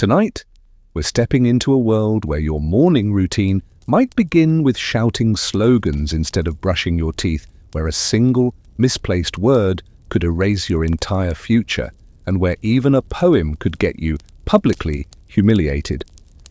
Tonight, we're stepping into a world where your morning routine might begin with shouting slogans instead of brushing your teeth, where a single, misplaced word could erase your entire future, and where even a poem could get you publicly humiliated.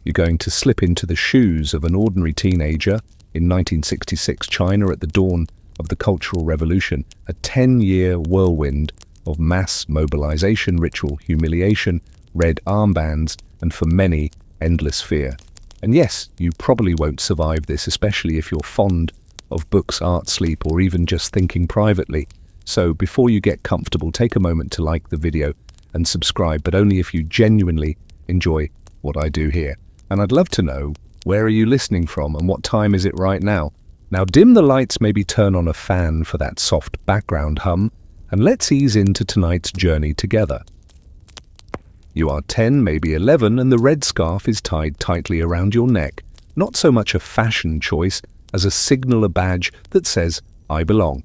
You're going to slip into the shoes of an ordinary teenager in 1966 China at the dawn of the Cultural Revolution, a 10-year whirlwind of mass mobilization, ritual humiliation, red armbands, and for many, endless fear. And yes, you probably won't survive this, especially if you're fond of books, art, sleep, or even just thinking privately. So before you get comfortable, take a moment to like the video and subscribe, but only if you genuinely enjoy what I do here. And I'd love to know, where are you listening from and what time is it right now? Now dim the lights, maybe turn on a fan for that soft background hum, and let's ease into tonight's journey together. You are 10, maybe 11, and the red scarf is tied tightly around your neck. Not so much a fashion choice as a signal, a badge that says, I belong.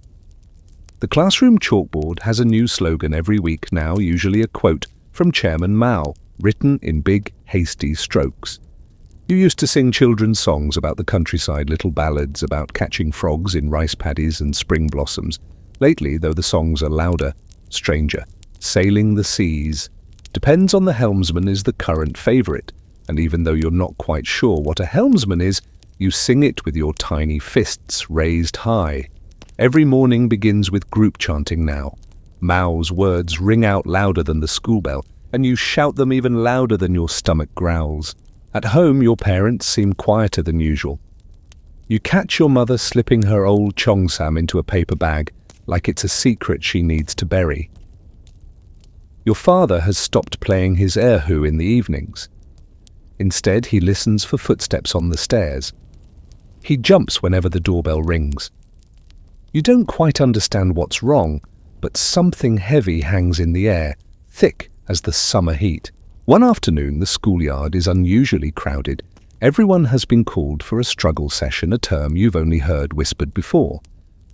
The classroom chalkboard has a new slogan every week now, usually a quote from Chairman Mao, written in big, hasty strokes. You used to sing children's songs about the countryside, little ballads about catching frogs in rice paddies and spring blossoms. Lately, though, the songs are louder, stranger. Sailing the seas. Depends on the helmsman is the current favorite, and even though you're not quite sure what a helmsman is, you sing it with your tiny fists raised high. Every morning begins with group chanting now. Mao's words ring out louder than the school bell, and you shout them even louder than your stomach growls. At home, your parents seem quieter than usual. You catch your mother slipping her old cheongsam into a paper bag, like it's a secret she needs to bury. Your father has stopped playing his erhu in the evenings. Instead, he listens for footsteps on the stairs. He jumps whenever the doorbell rings. You don't quite understand what's wrong, but something heavy hangs in the air, thick as the summer heat. One afternoon, the schoolyard is unusually crowded. Everyone has been called for a struggle session, a term you've only heard whispered before.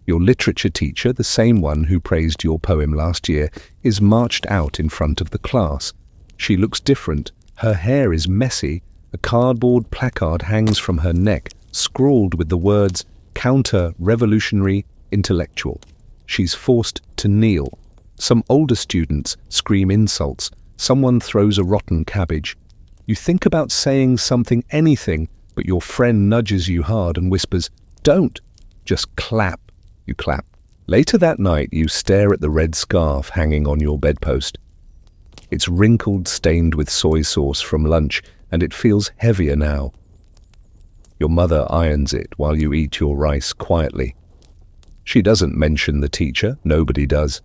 Your literature teacher, the same one who praised your poem last year, is marched out in front of the class. She looks different. Her hair is messy. A cardboard placard hangs from her neck, scrawled with the words, counter-revolutionary intellectual. She's forced to kneel. Some older students scream insults. Someone throws a rotten cabbage. You think about saying something, anything, but your friend nudges you hard and whispers, don't, just clap. You clap. Later that night, you stare at the red scarf hanging on your bedpost. It's wrinkled, stained with soy sauce from lunch, and it feels heavier now. Your mother irons it while you eat your rice quietly. She doesn't mention the teacher, nobody does.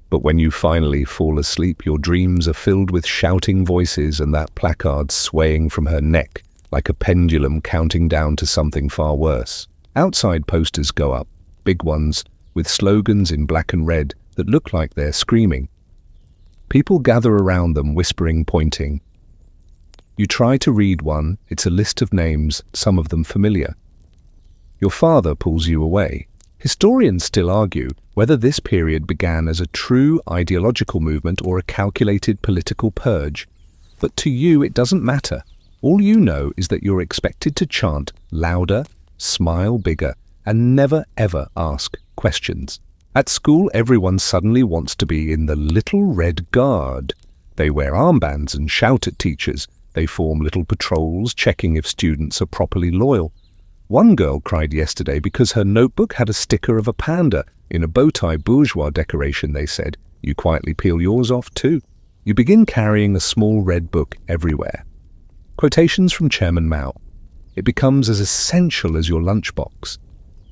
But when you finally fall asleep, your dreams are filled with shouting voices and that placard swaying from her neck like a pendulum counting down to something far worse. Outside posters go up, big ones, with slogans in black and red that look like they're screaming. People gather around them, whispering, pointing. You try to read one. It's a list of names, some of them familiar. Your father pulls you away. Historians still argue whether this period began as a true ideological movement or a calculated political purge. But to you, it doesn't matter. All you know is that you're expected to chant louder, smile bigger, and never ever ask questions. At school, everyone suddenly wants to be in the Little Red Guard. They wear armbands and shout at teachers. They form little patrols, checking if students are properly loyal. One girl cried yesterday because her notebook had a sticker of a panda in a bow tie bourgeois decoration, they said. You quietly peel yours off too. You begin carrying a small red book everywhere. Quotations from Chairman Mao. It becomes as essential as your lunchbox.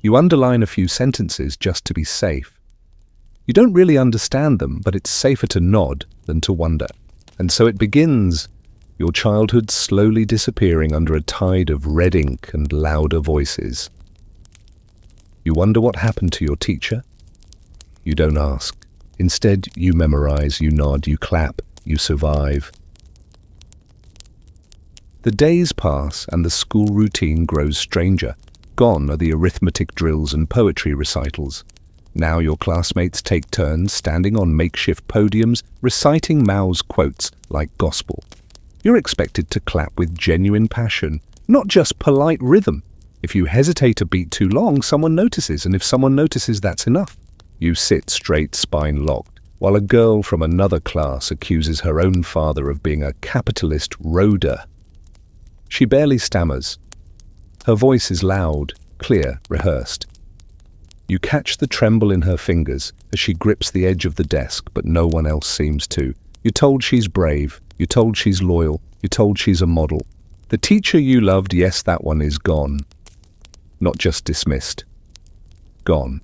You underline a few sentences just to be safe. You don't really understand them, but it's safer to nod than to wonder. And so it begins, your childhood slowly disappearing under a tide of red ink and louder voices. You wonder what happened to your teacher? You don't ask. Instead, you memorize, you nod, you clap, you survive. The days pass and the school routine grows stranger. Gone are the arithmetic drills and poetry recitals. Now your classmates take turns standing on makeshift podiums, reciting Mao's quotes like gospel. You're expected to clap with genuine passion, not just polite rhythm. If you hesitate a beat too long, someone notices, and if someone notices, that's enough. You sit straight, spine locked, while a girl from another class accuses her own father of being a capitalist roader. She barely stammers. Her voice is loud, clear, rehearsed. You catch the tremble in her fingers as she grips the edge of the desk, but no one else seems to. You're told she's brave, you're told she's loyal, you're told she's a model. The teacher you loved, yes, that one is gone. Not just dismissed. Gone.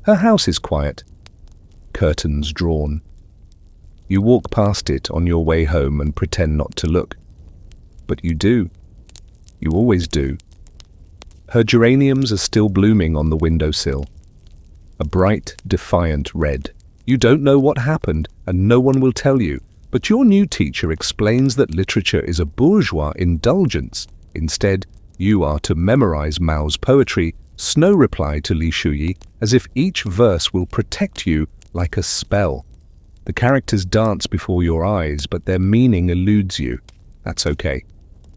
Her house is quiet. Curtains drawn. You walk past it on your way home and pretend not to look. But you do. You always do. Her geraniums are still blooming on the windowsill. A bright, defiant red. You don't know what happened, and no one will tell you, but your new teacher explains that literature is a bourgeois indulgence. Instead, you are to memorize Mao's poetry, Snow replied to Li Shuyi, as if each verse will protect you like a spell. The characters dance before your eyes, but their meaning eludes you. That's okay.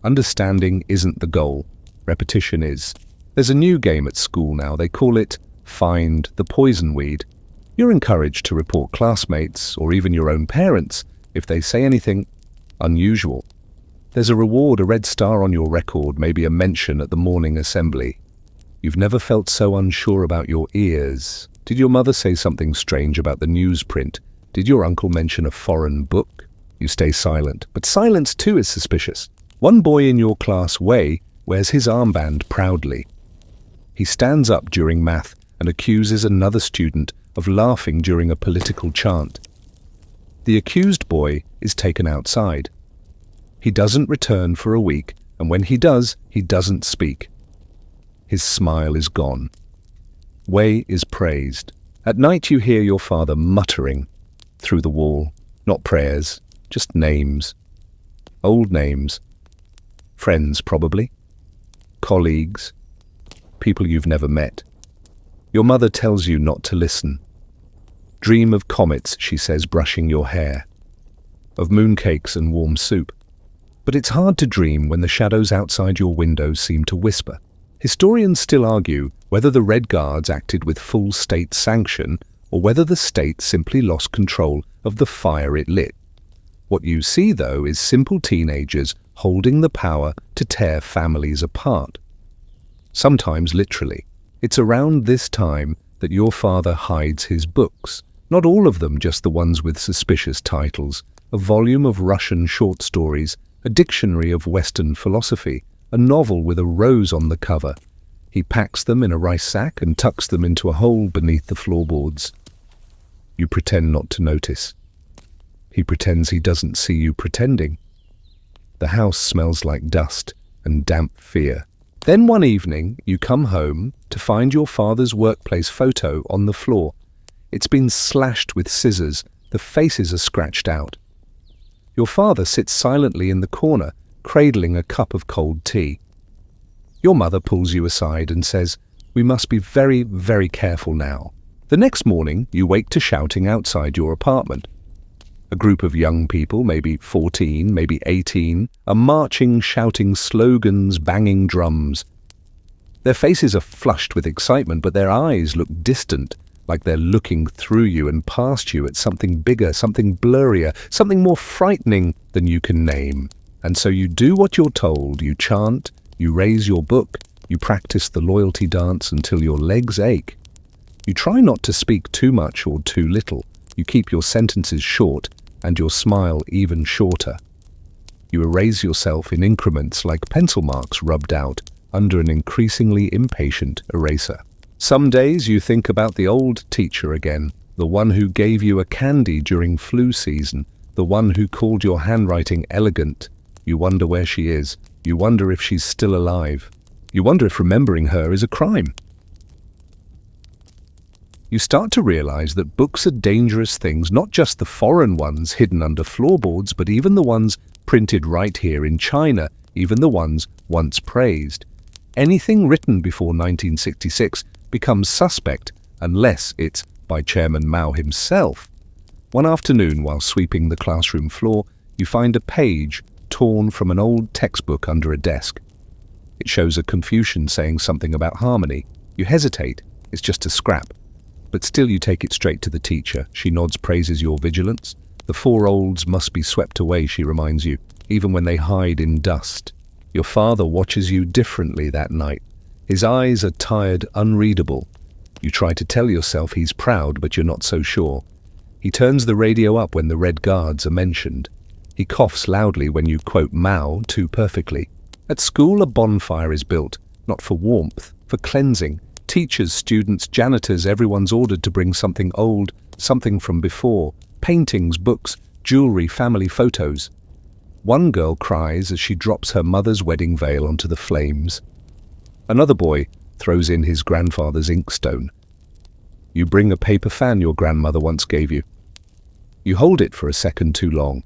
Understanding isn't the goal. Repetition is. There's a new game at school now. They call it Find the Poison Weed. You're encouraged to report classmates, or even your own parents, if they say anything unusual. There's a reward, a red star on your record, maybe a mention at the morning assembly. You've never felt so unsure about your ears. Did your mother say something strange about the newsprint? Did your uncle mention a foreign book? You stay silent, but silence too is suspicious. One boy in your class, Wei, wears his armband proudly. He stands up during math and accuses another student of laughing during a political chant. The accused boy is taken outside. He doesn't return for a week, and when he does, he doesn't speak. His smile is gone. Wei is praised. At night you hear your father muttering through the wall. Not prayers, just names. Old names. Friends, probably. Colleagues. People you've never met. Your mother tells you not to listen. Dream of comets, she says, brushing your hair. Of mooncakes and warm soup. But it's hard to dream when the shadows outside your window seem to whisper. Historians still argue whether the Red Guards acted with full state sanction or whether the state simply lost control of the fire it lit. What you see, though, is simple teenagers holding the power to tear families apart. Sometimes literally. It's around this time that your father hides his books. Not all of them, just the ones with suspicious titles. A volume of Russian short stories, a dictionary of Western philosophy, a novel with a rose on the cover. He packs them in a rice sack and tucks them into a hole beneath the floorboards. You pretend not to notice. He pretends he doesn't see you pretending. The house smells like dust and damp fear. Then one evening, you come home to find your father's workplace photo on the floor. It's been slashed with scissors. The faces are scratched out. Your father sits silently in the corner, cradling a cup of cold tea. Your mother pulls you aside and says, "We must be very, very careful now." The next morning, you wake to shouting outside your apartment. A group of young people, maybe 14, maybe 18, are marching, shouting slogans, banging drums. Their faces are flushed with excitement, but their eyes look distant, like they're looking through you and past you at something bigger, something blurrier, something more frightening than you can name. And so you do what you're told. You chant, you raise your book, you practice the loyalty dance until your legs ache. You try not to speak too much or too little. You keep your sentences short and your smile even shorter. You erase yourself in increments like pencil marks rubbed out under an increasingly impatient eraser. Some days you think about the old teacher again, the one who gave you a candy during flu season, the one who called your handwriting elegant. You wonder where she is. You wonder if she's still alive. You wonder if remembering her is a crime. You start to realize that books are dangerous things, not just the foreign ones hidden under floorboards, but even the ones printed right here in China, even the ones once praised. Anything written before 1966 becomes suspect unless it's by Chairman Mao himself. One afternoon, while sweeping the classroom floor, you find a page torn from an old textbook under a desk. It shows a Confucian saying something about harmony. You hesitate, it's just a scrap. But still you take it straight to the teacher. She nods, praises your vigilance. The four olds must be swept away, she reminds you, even when they hide in dust. Your father watches you differently that night. His eyes are tired, unreadable. You try to tell yourself he's proud, but you're not so sure. He turns the radio up when the Red Guards are mentioned. He coughs loudly when you quote Mao too perfectly. At school, a bonfire is built, not for warmth, for cleansing. Teachers, students, janitors, everyone's ordered to bring something old, something from before. Paintings, books, jewelry, family photos. One girl cries as she drops her mother's wedding veil onto the flames. Another boy throws in his grandfather's inkstone. You bring a paper fan your grandmother once gave you. You hold it for a second too long.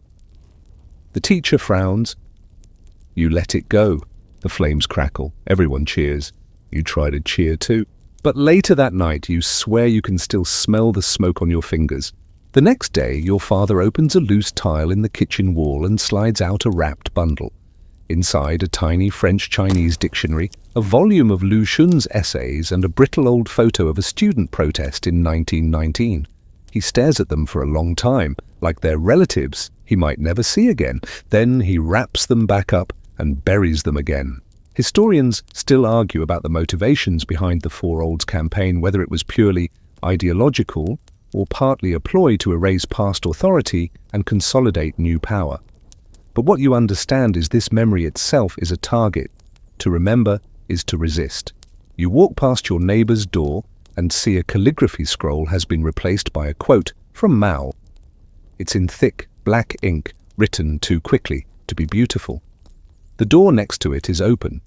The teacher frowns. You let it go. The flames crackle. Everyone cheers. You try to cheer too. But later that night, you swear you can still smell the smoke on your fingers. The next day, your father opens a loose tile in the kitchen wall and slides out a wrapped bundle. Inside, a tiny French-Chinese dictionary, a volume of Lu Xun's essays, and a brittle old photo of a student protest in 1919. He stares at them for a long time, like they're relatives he might never see again. Then he wraps them back up and buries them again. Historians still argue about the motivations behind the Four Olds campaign, whether it was purely ideological or partly a ploy to erase past authority and consolidate new power. But what you understand is this memory itself is a target. To remember is to resist. You walk past your neighbor's door and see a calligraphy scroll has been replaced by a quote from Mao. It's in thick, black ink, written too quickly to be beautiful. The door next to it is open.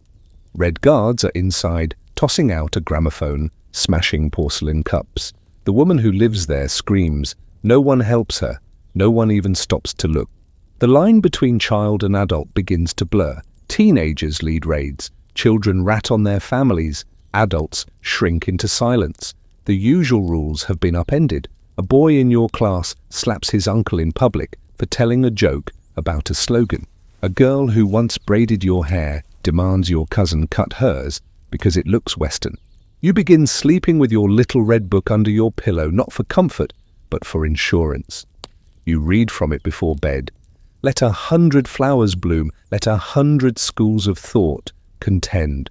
Red Guards are inside, tossing out a gramophone, smashing porcelain cups. The woman who lives there screams. No one helps her. No one even stops to look. The line between child and adult begins to blur. Teenagers lead raids. Children rat on their families. Adults shrink into silence. The usual rules have been upended. A boy in your class slaps his uncle in public for telling a joke about a slogan. A girl who once braided your hair demands your cousin cut hers because it looks Western. You begin sleeping with your little red book under your pillow, not for comfort, but for insurance. You read from it before bed. Let 100 flowers bloom, let 100 schools of thought contend.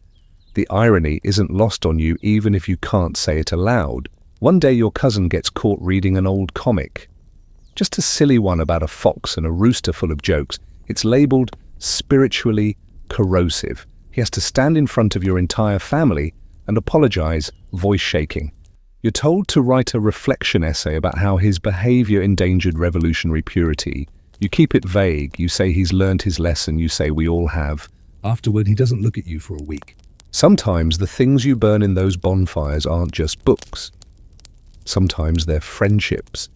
The irony isn't lost on you even if you can't say it aloud. One day your cousin gets caught reading an old comic. Just a silly one about a fox and a rooster full of jokes. It's labeled spiritually corrosive. He has to stand in front of your entire family and apologize, voice shaking. You're told to write a reflection essay about how his behavior endangered revolutionary purity. You keep it vague. You say he's learned his lesson. You say we all have. Afterward, he doesn't look at you for a week. Sometimes the things you burn in those bonfires aren't just books. Sometimes they're friendships.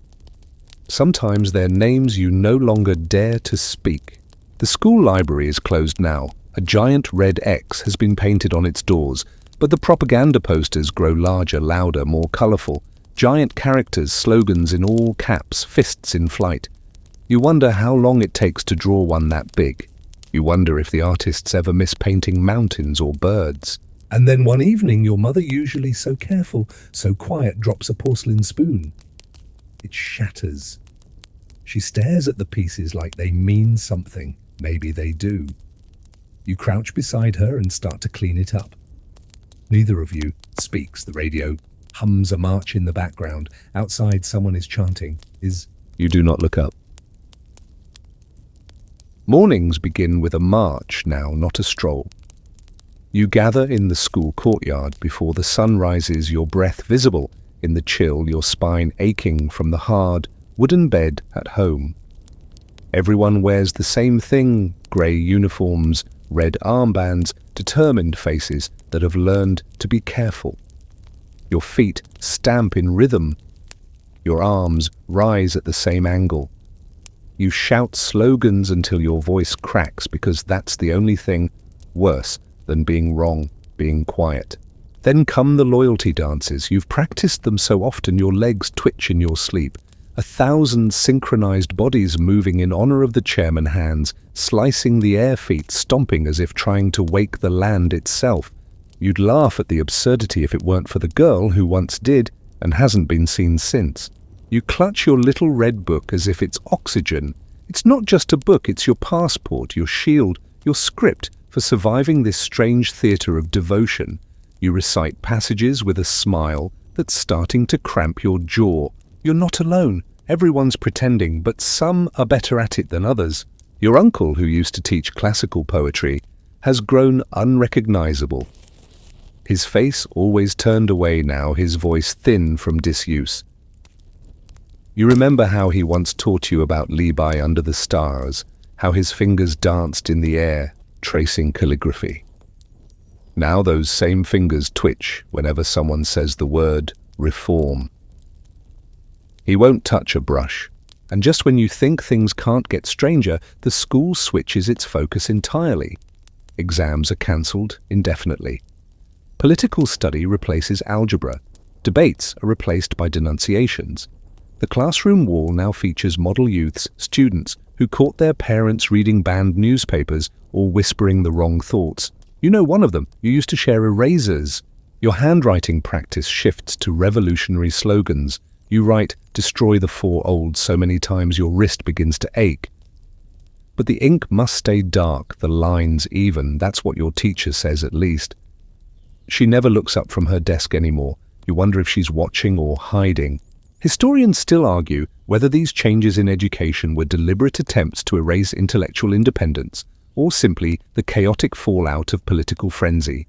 Sometimes they're names you no longer dare to speak. The school library is closed now. A giant red X has been painted on its doors, but the propaganda posters grow larger, louder, more colorful. Giant characters, slogans in all caps, fists in flight. You wonder how long it takes to draw one that big. You wonder if the artists ever miss painting mountains or birds. And then one evening, your mother, usually so careful, so quiet, drops a porcelain spoon. It shatters. She stares at the pieces like they mean something. Maybe they do. You crouch beside her and start to clean it up. Neither of you speaks. The radio hums a march in the background. Outside, someone is chanting. You do not look up. Mornings begin with a march now, not a stroll. You gather in the school courtyard before the sun rises, your breath visible in the chill, your spine aching from the hard wooden bed at home. Everyone wears the same thing, grey uniforms, red armbands, determined faces that have learned to be careful. Your feet stamp in rhythm. Your arms rise at the same angle. You shout slogans until your voice cracks because that's the only thing worse than being wrong, being quiet. Then come the loyalty dances. You've practiced them so often your legs twitch in your sleep. 1,000 synchronized bodies moving in honor of the chairman hands, slicing the air, feet stomping as if trying to wake the land itself. You'd laugh at the absurdity if it weren't for the girl who once did and hasn't been seen since. You clutch your little red book as if it's oxygen. It's not just a book, it's your passport, your shield, your script for surviving this strange theatre of devotion. You recite passages with a smile that's starting to cramp your jaw. You're not alone. Everyone's pretending, but some are better at it than others. Your uncle, who used to teach classical poetry, has grown unrecognizable. His face always turned away now, his voice thin from disuse. You remember how he once taught you about Levi under the stars, how his fingers danced in the air, tracing calligraphy. Now those same fingers twitch whenever someone says the word reform. He won't touch a brush, and just when you think things can't get stranger, the school switches its focus entirely. Exams are cancelled indefinitely. Political study replaces algebra. Debates are replaced by denunciations. The classroom wall now features model youths, students who caught their parents reading banned newspapers or whispering the wrong thoughts. You know one of them. You used to share erasers. Your handwriting practice shifts to revolutionary slogans. You write, "Destroy the four old" so many times your wrist begins to ache. But the ink must stay dark, the lines even. That's what your teacher says at least. She never looks up from her desk anymore. You wonder if she's watching or hiding. Historians still argue whether these changes in education were deliberate attempts to erase intellectual independence or simply the chaotic fallout of political frenzy.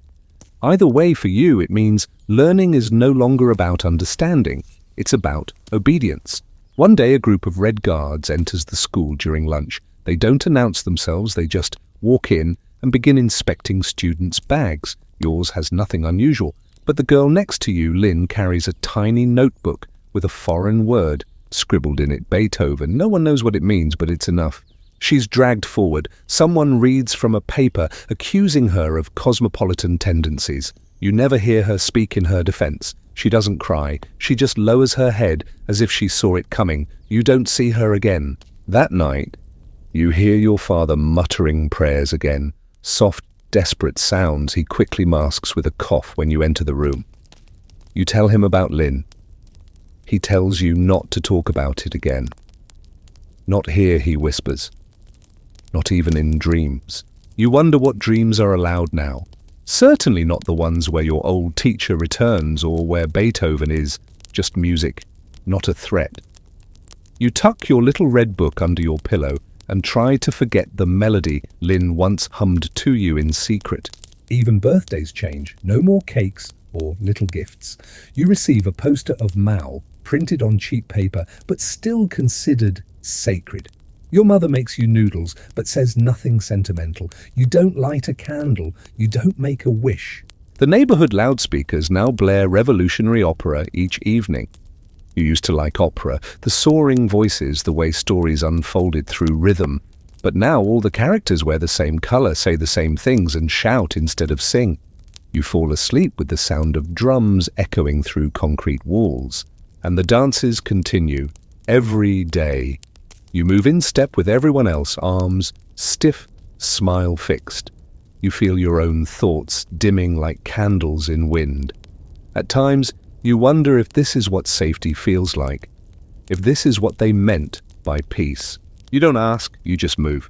Either way, for you, it means learning is no longer about understanding. It's about obedience. One day, a group of Red Guards enters the school during lunch. They don't announce themselves, they just walk in and begin inspecting students' bags. Yours has nothing unusual, but the girl next to you, Lynn, carries a tiny notebook with a foreign word scribbled in it, Beethoven. No one knows what it means, but it's enough. She's dragged forward. Someone reads from a paper accusing her of cosmopolitan tendencies. You never hear her speak in her defense. She doesn't cry. She just lowers her head as if she saw it coming. You don't see her again. That night, you hear your father muttering prayers again. Soft, desperate sounds he quickly masks with a cough when you enter the room. You tell him about Lynn. He tells you not to talk about it again. Not here, he whispers. Not even in dreams. You wonder what dreams are allowed now. Certainly not the ones where your old teacher returns or where Beethoven is just music, not a threat. You tuck your little red book under your pillow and try to forget the melody Lynn once hummed to you in secret. Even birthdays change. No more cakes or little gifts. You receive a poster of Mao printed on cheap paper, but still considered sacred. Your mother makes you noodles, but says nothing sentimental. You don't light a candle. You don't make a wish. The neighborhood loudspeakers now blare revolutionary opera each evening. You used to like opera, the soaring voices, the way stories unfolded through rhythm. But now all the characters wear the same color, say the same things, and shout instead of sing. You fall asleep with the sound of drums echoing through concrete walls. And the dances continue every day. You move in step with everyone else, arms stiff, smile fixed. You feel your own thoughts dimming like candles in wind. At times, you wonder if this is what safety feels like, if this is what they meant by peace. You don't ask, you just move.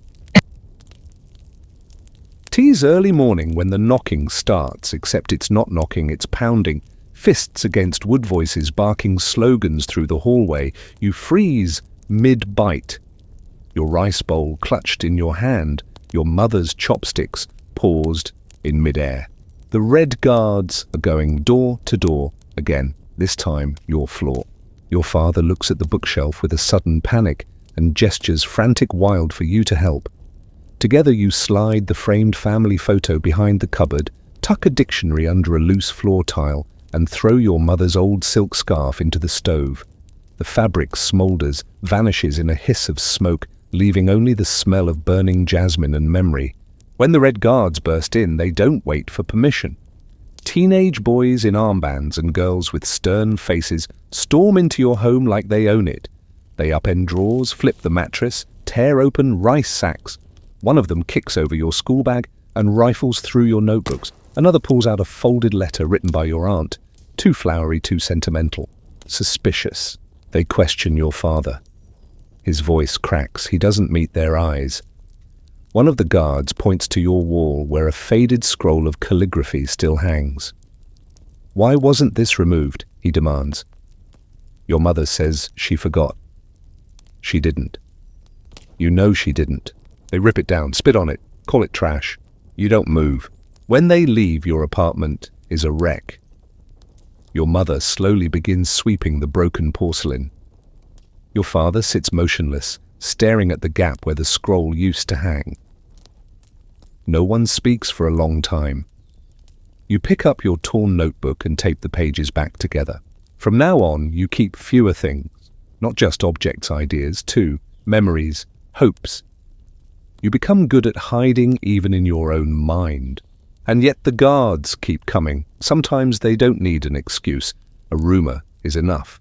Tea's early morning when the knocking starts, except it's not knocking, it's pounding. Fists against wood, voices barking slogans through the hallway. You freeze mid-bite. Your rice bowl clutched in your hand, your mother's chopsticks paused in mid-air. The Red Guards are going door to door again, this time your floor. Your father looks at the bookshelf with a sudden panic and gestures frantic, wild for you to help. Together you slide the framed family photo behind the cupboard, tuck a dictionary under a loose floor tile, and throw your mother's old silk scarf into the stove. The fabric smolders, vanishes in a hiss of smoke, leaving only the smell of burning jasmine and memory. When the Red Guards burst in, they don't wait for permission. Teenage boys in armbands and girls with stern faces storm into your home like they own it. They upend drawers, flip the mattress, tear open rice sacks. One of them kicks over your school bag and rifles through your notebooks. Another pulls out a folded letter written by your aunt. Too flowery, too sentimental. Suspicious. They question your father. His voice cracks. He doesn't meet their eyes. One of the guards points to your wall where a faded scroll of calligraphy still hangs. "Why wasn't this removed?" he demands. Your mother says she forgot. She didn't. You know she didn't. They rip it down, spit on it, call it trash. You don't move. When they leave, your apartment is a wreck. Your mother slowly begins sweeping the broken porcelain. Your father sits motionless, staring at the gap where the scroll used to hang. No one speaks for a long time. You pick up your torn notebook and tape the pages back together. From now on, you keep fewer things, not just objects, ideas, too, memories, hopes. You become good at hiding even in your own mind. And yet the guards keep coming. Sometimes they don't need an excuse. A rumor is enough.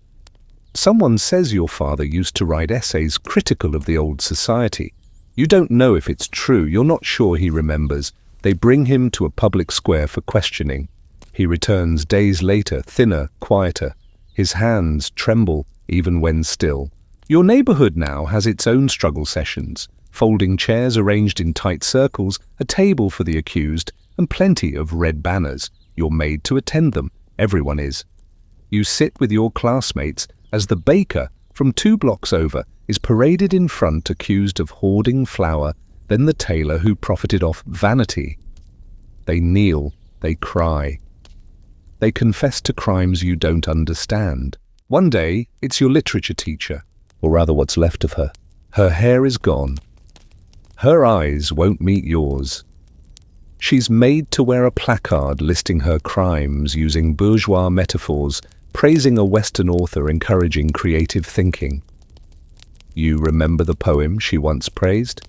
Someone says your father used to write essays critical of the old society. You don't know if it's true. You're not sure he remembers. They bring him to a public square for questioning. He returns days later, thinner, quieter. His hands tremble even when still. Your neighborhood now has its own struggle sessions. Folding chairs arranged in tight circles, a table for the accused, and plenty of red banners. You're made to attend them. Everyone is. You sit with your classmates as the baker from 2 blocks over is paraded in front accused of hoarding flour, then the tailor who profited off vanity. They kneel, they cry. They confess to crimes you don't understand. One day, it's your literature teacher, or rather what's left of her. Her hair is gone. Her eyes won't meet yours. She's made to wear a placard listing her crimes using bourgeois metaphors, praising a Western author encouraging creative thinking. You remember the poem she once praised?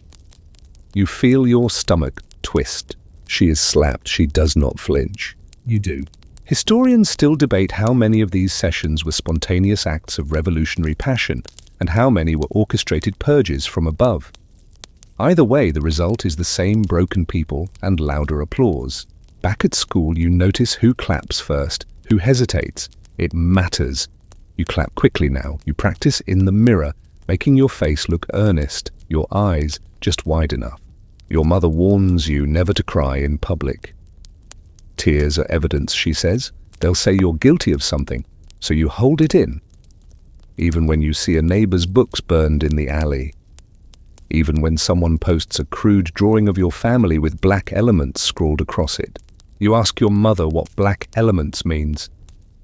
You feel your stomach twist. She is slapped. She does not flinch. You do. Historians still debate how many of these sessions were spontaneous acts of revolutionary passion and how many were orchestrated purges from above. Either way, the result is the same broken people and louder applause. Back at school, you notice who claps first, who hesitates. It matters. You clap quickly now. You practice in the mirror, making your face look earnest, your eyes just wide enough. Your mother warns you never to cry in public. Tears are evidence, she says. They'll say you're guilty of something, so you hold it in. Even when you see a neighbor's books burned in the alley. Even when someone posts a crude drawing of your family with black elements scrawled across it. You ask your mother what black elements means.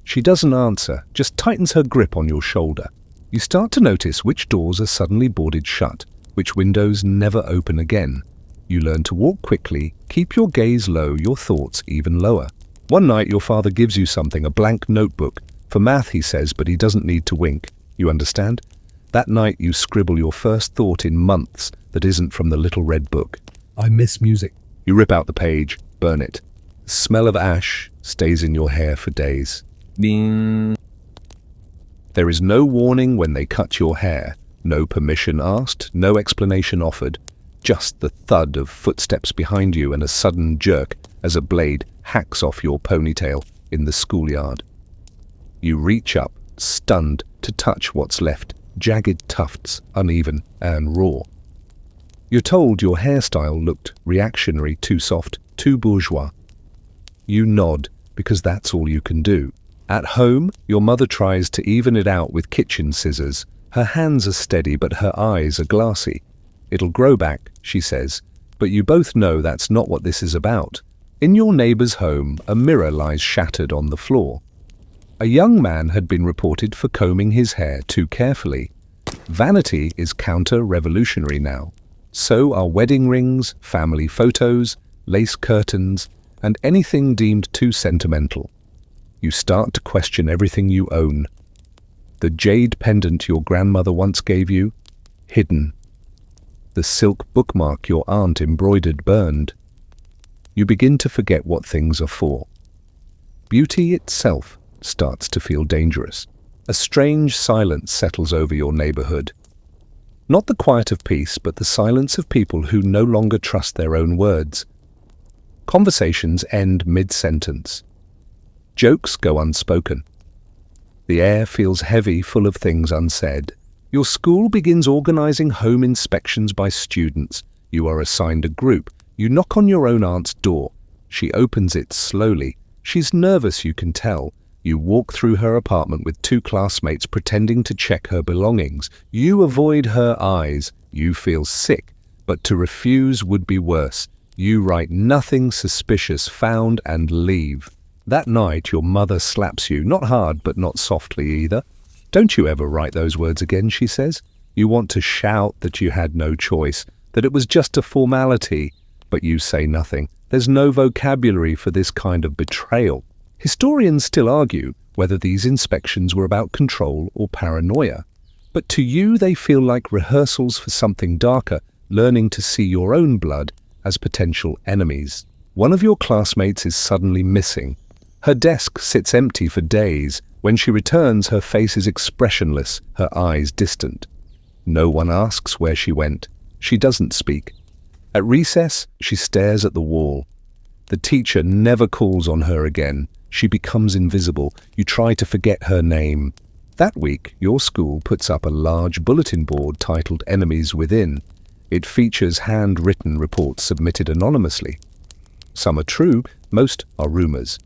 She doesn't answer, just tightens her grip on your shoulder. You start to notice which doors are suddenly boarded shut, which windows never open again. You learn to walk quickly, keep your gaze low, your thoughts even lower. One night your father gives you something, a blank notebook. For math, he says, but he doesn't need to wink. You understand? That night you scribble your first thought in months that isn't from the little red book. I miss music. You rip out the page, burn it. The smell of ash stays in your hair for days. Bing. There is no warning when they cut your hair, no permission asked, no explanation offered, just the thud of footsteps behind you and a sudden jerk as a blade hacks off your ponytail in the schoolyard. You reach up, stunned, to touch what's left, jagged tufts, uneven and raw. You're told your hairstyle looked reactionary, too soft, too bourgeois. You nod because that's all you can do. At home, your mother tries to even it out with kitchen scissors. Her hands are steady, but her eyes are glassy. It'll grow back, she says, but you both know that's not what this is about. In your neighbor's home, a mirror lies shattered on the floor. A young man had been reported for combing his hair too carefully. Vanity is counter-revolutionary now. So are wedding rings, family photos, lace curtains, and anything deemed too sentimental. You start to question everything you own. The jade pendant your grandmother once gave you, hidden. The silk bookmark your aunt embroidered, burned. You begin to forget what things are for. Beauty itself starts to feel dangerous. A strange silence settles over your neighborhood. Not the quiet of peace, but the silence of people who no longer trust their own words. Conversations end mid-sentence. Jokes go unspoken. The air feels heavy, full of things unsaid. Your school begins organizing home inspections by students. You are assigned a group. You knock on your own aunt's door. She opens it slowly. She's nervous, you can tell. You walk through her apartment with two classmates pretending to check her belongings. You avoid her eyes. You feel sick, but to refuse would be worse. You write nothing suspicious, found, and leave. That night your mother slaps you, not hard but not softly either. Don't you ever write those words again, she says. You want to shout that you had no choice, that it was just a formality, but you say nothing. There's no vocabulary for this kind of betrayal. Historians still argue whether these inspections were about control or paranoia. But to you they feel like rehearsals for something darker, learning to see your own blood as potential enemies. One of your classmates is suddenly missing. Her desk sits empty for days. When she returns, her face is expressionless, her eyes distant. No one asks where she went. She doesn't speak. At recess, she stares at the wall. The teacher never calls on her again. She becomes invisible. You try to forget her name. That week, your school puts up a large bulletin board titled Enemies Within. It features handwritten reports submitted anonymously. Some are true, most are rumors.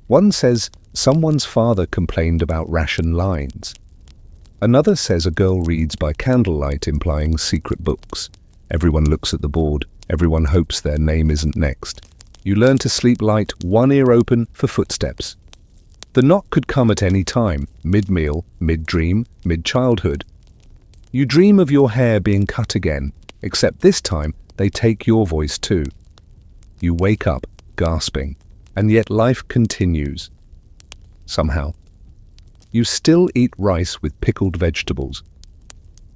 One says someone's father complained about ration lines. Another says a girl reads by candlelight, implying secret books. Everyone looks at the board. Everyone hopes their name isn't next. You learn to sleep light, one ear open for footsteps. The knock could come at any time, mid-meal, mid-dream, mid-childhood. You dream of your hair being cut again, except this time they take your voice too. You wake up, gasping, and yet life continues. Somehow. You still eat rice with pickled vegetables.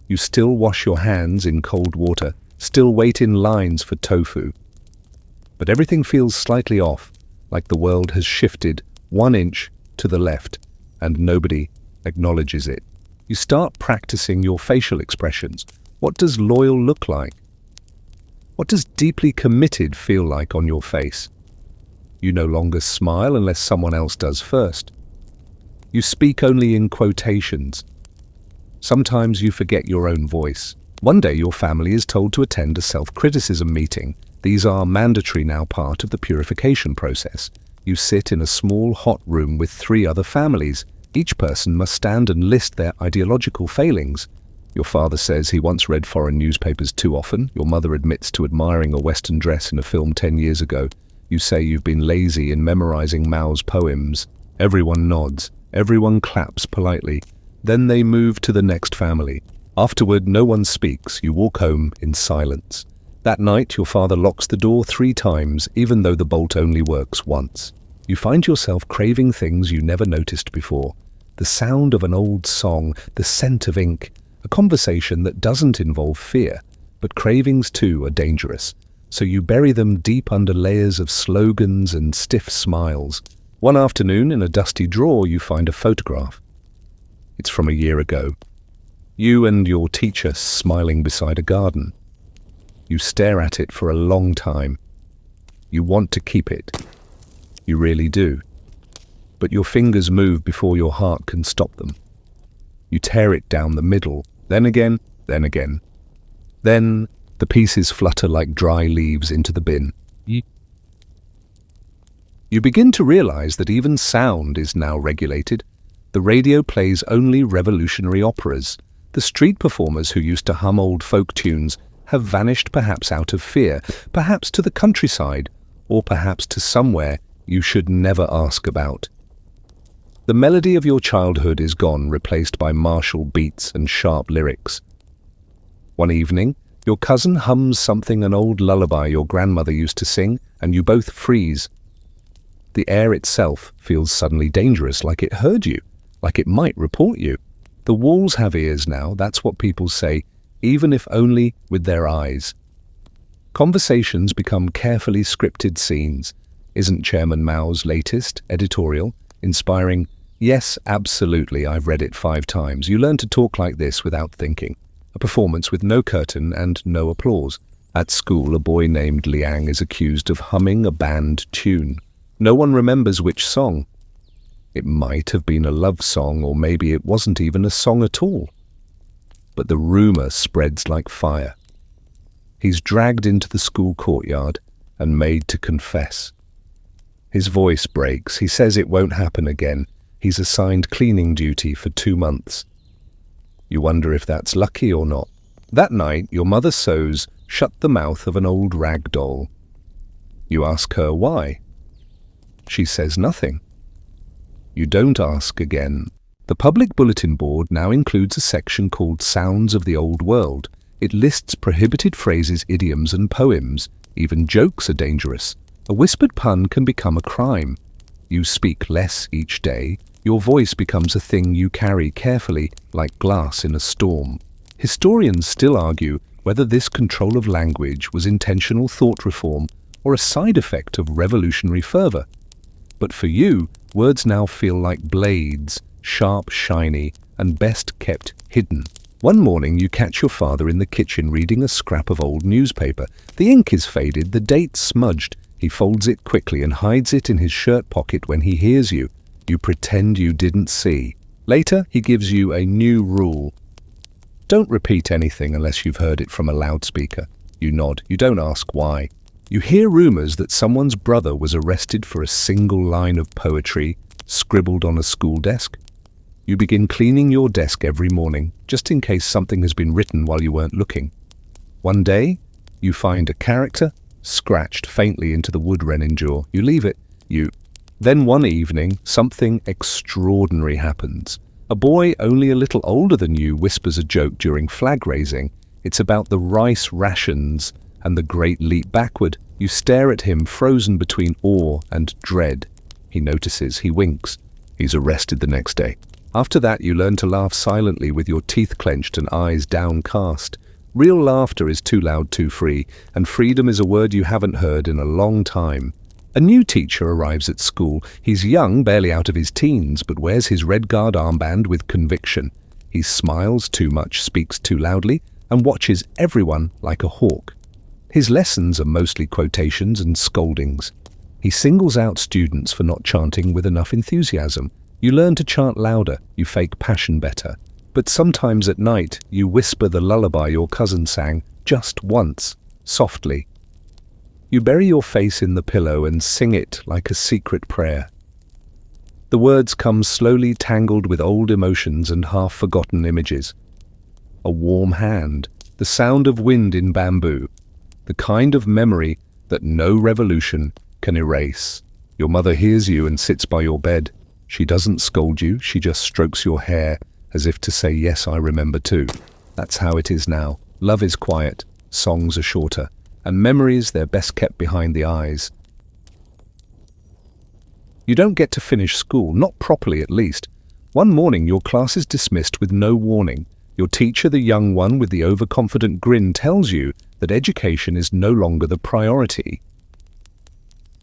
You still wash your hands in cold water, still wait in lines for tofu. But everything feels slightly off, like the world has shifted 1 inch to the left, and nobody acknowledges it. You start practicing your facial expressions. What does loyal look like? What does deeply committed feel like on your face? You no longer smile unless someone else does first. You speak only in quotations. Sometimes you forget your own voice. One day your family is told to attend a self-criticism meeting. These are mandatory now, part of the purification process. You sit in a small hot room with 3 other families. Each person must stand and list their ideological failings. Your father says he once read foreign newspapers too often. Your mother admits to admiring a Western dress in a film 10 years ago. You say you've been lazy in memorizing Mao's poems. Everyone nods. Everyone claps politely. Then they move to the next family. Afterward, no one speaks. You walk home in silence. That night, your father locks the door 3 times, even though the bolt only works once. You find yourself craving things you never noticed before. The sound of an old song, the scent of ink, a conversation that doesn't involve fear. But cravings too are dangerous, so you bury them deep under layers of slogans and stiff smiles. One afternoon, in a dusty drawer, you find a photograph. It's from a year ago. You and your teacher smiling beside a garden. You stare at it for a long time. You want to keep it. You really do. But your fingers move before your heart can stop them. You tear it down the middle, then again, then again. Then the pieces flutter like dry leaves into the bin. You begin to realize that even sound is now regulated. The radio plays only revolutionary operas. The street performers who used to hum old folk tunes have vanished, perhaps out of fear, perhaps to the countryside, or perhaps to somewhere you should never ask about. The melody of your childhood is gone, replaced by martial beats and sharp lyrics. One evening, your cousin hums something, an old lullaby your grandmother used to sing, and you both freeze. The air itself feels suddenly dangerous, like it heard you, like it might report you. The walls have ears now, that's what people say, even if only with their eyes. Conversations become carefully scripted scenes. Isn't Chairman Mao's latest editorial inspiring Yes, absolutely, I've read it 5 times. You learn to talk like this without thinking. A performance with no curtain and no applause. At school, a boy named Liang is accused of humming a banned tune. No one remembers which song. It might have been a love song, or maybe it wasn't even a song at all. But the rumor spreads like fire. He's dragged into the school courtyard and made to confess. His voice breaks. He says it won't happen again. He's assigned cleaning duty for 2 months. You wonder if that's lucky or not. That night, your mother sews shut the mouth of an old rag doll. You ask her why. She says nothing. You don't ask again. The public bulletin board now includes a section called Sounds of the Old World. It lists prohibited phrases, idioms, and poems. Even jokes are dangerous. A whispered pun can become a crime. You speak less each day. Your voice becomes a thing you carry carefully, like glass in a storm. Historians still argue whether this control of language was intentional thought reform or a side effect of revolutionary fervor. But for you, words now feel like blades, sharp, shiny, and best kept hidden. One morning you catch your father in the kitchen reading a scrap of old newspaper. The ink is faded, the date smudged. He folds it quickly and hides it in his shirt pocket. When he hears you, you pretend you didn't see. Later, he gives you a new rule. Don't repeat anything unless you've heard it from a loudspeaker. You nod. You don't ask why. You hear rumors that someone's brother was arrested for a single line of poetry scribbled on a school desk. You begin cleaning your desk every morning, just in case something has been written while you weren't looking. One day, you find a character scratched faintly into the wood wren jaw. You leave it. Then one evening, something extraordinary happens. A boy only a little older than you whispers a joke during flag raising. It's about the rice rations and the great leap backward. You stare at him, frozen between awe and dread. He notices. He winks. He's arrested the next day. After that, you learn to laugh silently with your teeth clenched and eyes downcast. Real laughter is too loud, too free, and freedom is a word you haven't heard in a long time. A new teacher arrives at school. He's young, barely out of his teens, but wears his red guard armband with conviction. He smiles too much, speaks too loudly, and watches everyone like a hawk. His lessons are mostly quotations and scoldings. He singles out students for not chanting with enough enthusiasm. You learn to chant louder, you fake passion better. But sometimes at night, you whisper the lullaby your cousin sang just once, softly. You bury your face in the pillow and sing it like a secret prayer. The words come slowly, tangled with old emotions and half-forgotten images. A warm hand, the sound of wind in bamboo, the kind of memory that no revolution can erase. Your mother hears you and sits by your bed. She doesn't scold you, she just strokes your hair, as if to say, yes, I remember too. That's how it is now. Love is quiet, songs are shorter, and memories, they're best kept behind the eyes. You don't get to finish school, not properly at least. One morning your class is dismissed with no warning. Your teacher, the young one with the overconfident grin, tells you that education is no longer the priority.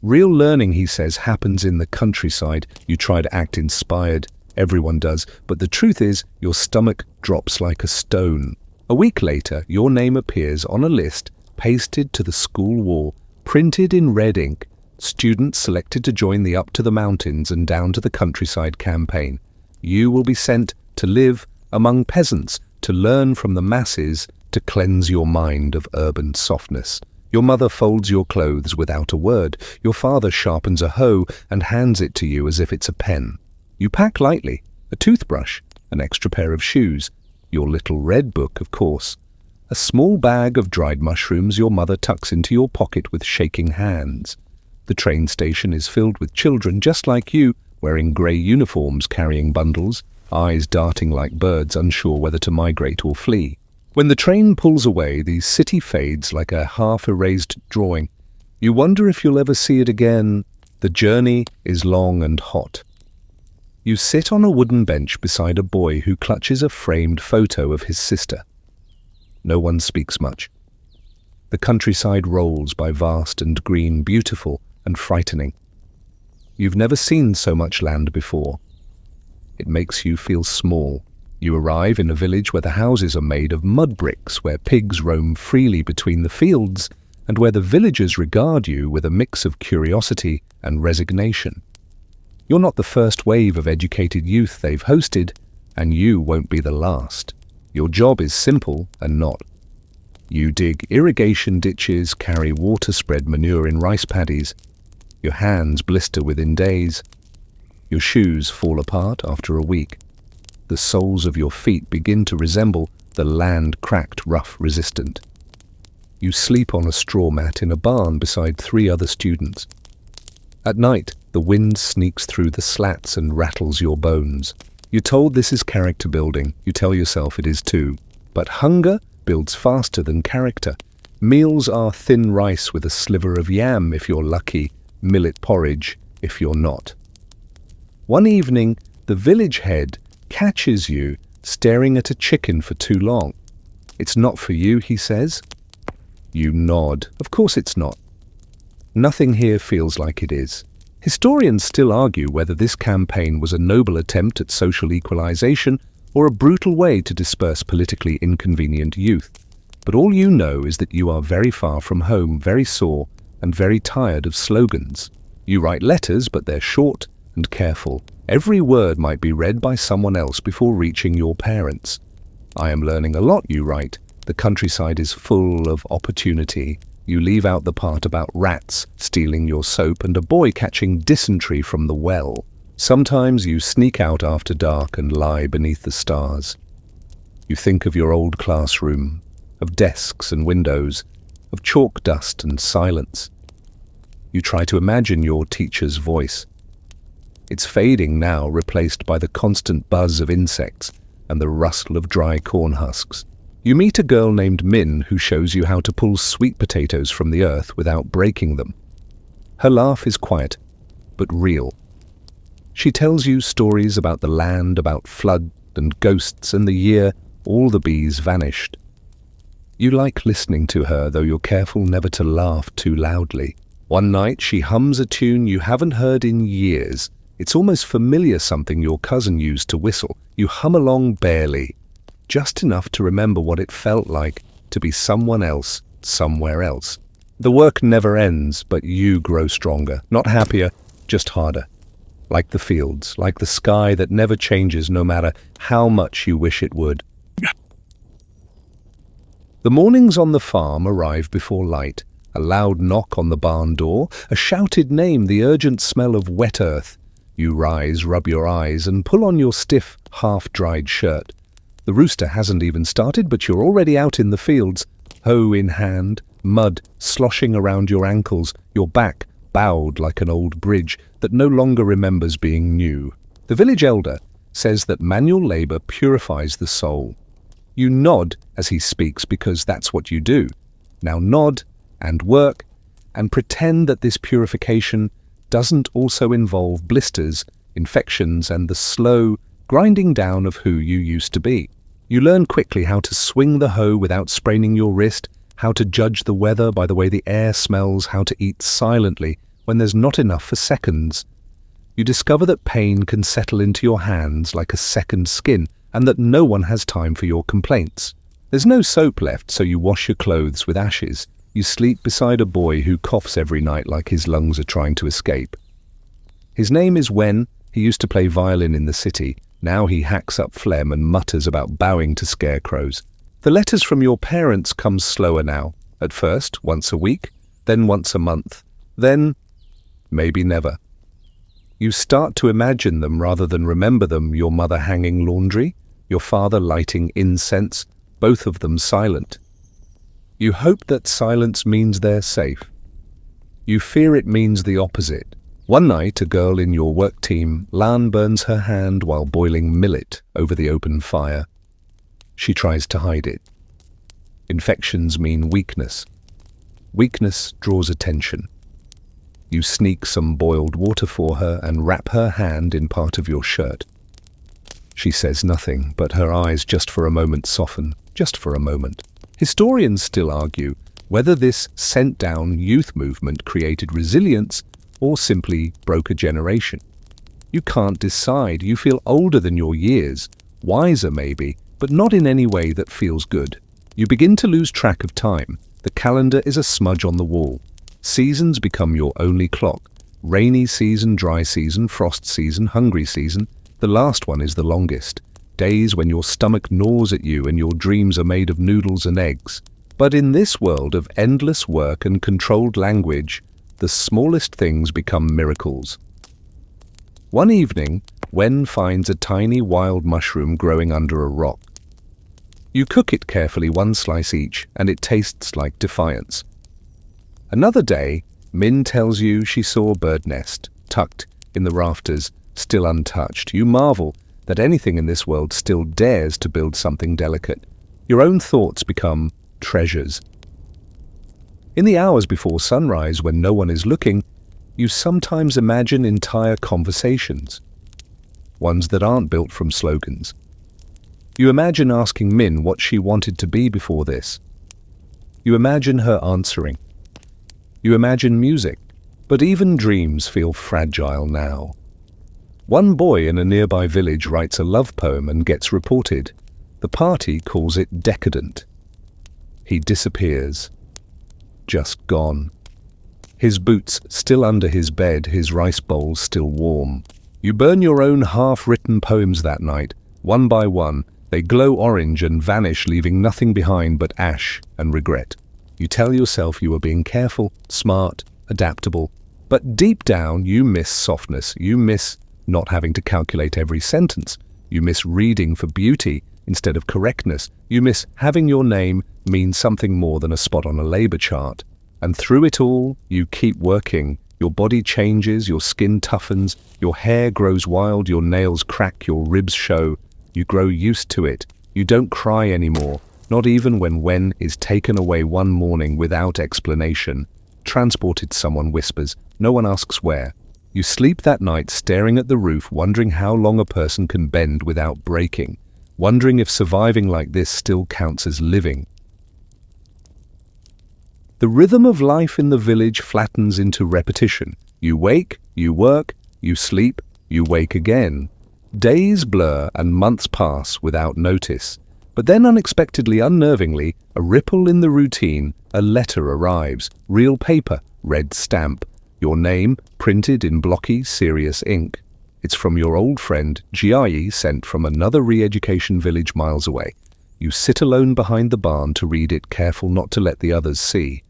Real learning, he says, happens in the countryside. You try to act inspired. Everyone does. But the truth is, your stomach drops like a stone. A week later, your name appears on a list pasted to the school wall, printed in red ink. Students selected to join the Up to the Mountains and Down to the Countryside campaign. You will be sent to live among peasants, to learn from the masses, to cleanse your mind of urban softness. Your mother folds your clothes without a word. Your father sharpens a hoe and hands it to you as if it's a pen. You pack lightly, a toothbrush, an extra pair of shoes, your little red book, of course. A small bag of dried mushrooms your mother tucks into your pocket with shaking hands. The train station is filled with children just like you, wearing grey uniforms, carrying bundles, eyes darting like birds, unsure whether to migrate or flee. When the train pulls away, the city fades like a half-erased drawing. You wonder if you'll ever see it again. The journey is long and hot. You sit on a wooden bench beside a boy who clutches a framed photo of his sister. No one speaks much. The countryside rolls by, vast and green, beautiful and frightening. You've never seen so much land before. It makes you feel small. You arrive in a village where the houses are made of mud bricks, where pigs roam freely between the fields, and where the villagers regard you with a mix of curiosity and resignation. You're not the first wave of educated youth they've hosted, and you won't be the last. Your job is simple and not. You dig irrigation ditches, carry water-spread manure in rice paddies. Your hands blister within days. Your shoes fall apart after a week. The soles of your feet begin to resemble the land-cracked rough resistant. You sleep on a straw mat in a barn beside 3 other students. At night, the wind sneaks through the slats and rattles your bones. You're told this is character building. You tell yourself it is too. But hunger builds faster than character. Meals are thin rice with a sliver of yam if you're lucky, millet porridge if you're not. One evening, the village head catches you staring at a chicken for too long. "It's not for you," he says. You nod. Of course it's not. Nothing here feels like it is. Historians still argue whether this campaign was a noble attempt at social equalization or a brutal way to disperse politically inconvenient youth. But all you know is that you are very far from home, very sore, and very tired of slogans. You write letters, but they're short and careful. Every word might be read by someone else before reaching your parents. "I am learning a lot," you write. "The countryside is full of opportunity." You leave out the part about rats stealing your soap and a boy catching dysentery from the well. Sometimes you sneak out after dark and lie beneath the stars. You think of your old classroom, of desks and windows, of chalk dust and silence. You try to imagine your teacher's voice. It's fading now, replaced by the constant buzz of insects and the rustle of dry corn husks. You meet a girl named Min who shows you how to pull sweet potatoes from the earth without breaking them. Her laugh is quiet, but real. She tells you stories about the land, about flood and ghosts and the year all the bees vanished. You like listening to her, though you're careful never to laugh too loudly. One night she hums a tune you haven't heard in years. It's almost familiar, something your cousin used to whistle. You hum along barely, just enough to remember what it felt like to be someone else, somewhere else. The work never ends, but you grow stronger, not happier, just harder. Like the fields, like the sky that never changes no matter how much you wish it would. The mornings on the farm arrive before light. A loud knock on the barn door, a shouted name, the urgent smell of wet earth. You rise, rub your eyes, and pull on your stiff, half-dried shirt. The rooster hasn't even started, but you're already out in the fields, hoe in hand, mud sloshing around your ankles, your back bowed like an old bridge that no longer remembers being new. The village elder says that manual labor purifies the soul. You nod as he speaks because that's what you do. Now nod and work and pretend that this purification doesn't also involve blisters, infections, and the slow grinding down of who you used to be. You learn quickly how to swing the hoe without spraining your wrist, how to judge the weather by the way the air smells, how to eat silently when there's not enough for seconds. You discover that pain can settle into your hands like a second skin, and that no one has time for your complaints. There's no soap left, so you wash your clothes with ashes. You sleep beside a boy who coughs every night like his lungs are trying to escape. His name is Wen. He used to play violin in the city. Now he hacks up phlegm and mutters about bowing to scarecrows. The letters from your parents come slower now. At first, once a week, then once a month, then maybe never. You start to imagine them rather than remember them, your mother hanging laundry, your father lighting incense, both of them silent. You hope that silence means they're safe. You fear it means the opposite. One night, a girl in your work team, Lan, burns her hand while boiling millet over the open fire. She tries to hide it. Infections mean weakness. Weakness draws attention. You sneak some boiled water for her and wrap her hand in part of your shirt. She says nothing, but her eyes just for a moment soften, just for a moment. Historians still argue whether this sent-down youth movement created resilience or simply broke a generation. You can't decide. You feel older than your years, wiser maybe, but not in any way that feels good. You begin to lose track of time. The calendar is a smudge on the wall. Seasons become your only clock. Rainy season, dry season, frost season, hungry season. The last one is the longest. Days when your stomach gnaws at you and your dreams are made of noodles and eggs. But in this world of endless work and controlled language, the smallest things become miracles. One evening, Wen finds a tiny wild mushroom growing under a rock. You cook it carefully, one slice each, and it tastes like defiance. Another day, Min tells you she saw a bird nest, tucked in the rafters, still untouched. You marvel that anything in this world still dares to build something delicate. Your own thoughts become treasures. In the hours before sunrise, when no one is looking, you sometimes imagine entire conversations, ones that aren't built from slogans. You imagine asking Min what she wanted to be before this. You imagine her answering. You imagine music, but even dreams feel fragile now. One boy in a nearby village writes a love poem and gets reported. The party calls it decadent. He disappears. Just gone. His boots still under his bed, his rice bowl still warm. You burn your own half-written poems that night. One by one, they glow orange and vanish, leaving nothing behind but ash and regret. You tell yourself you are being careful, smart, adaptable. But deep down, you miss softness. You miss not having to calculate every sentence. You miss reading for beauty instead of correctness. You miss having your name mean something more than a spot on a labor chart. And through it all, you keep working. Your body changes, your skin toughens, your hair grows wild, your nails crack, your ribs show. You grow used to it. You don't cry anymore, not even when Wen is taken away one morning without explanation. Transported, someone whispers. No one asks where. You sleep that night staring at the roof, wondering how long a person can bend without breaking, wondering if surviving like this still counts as living. The rhythm of life in the village flattens into repetition. You wake, you work, you sleep, you wake again. Days blur and months pass without notice. But then unexpectedly, unnervingly, a ripple in the routine, a letter arrives. Real paper, red stamp. Your name printed in blocky, serious ink. It's from your old friend, Jiayi, sent from another re-education village miles away. You sit alone behind the barn to read it, careful not to let the others see.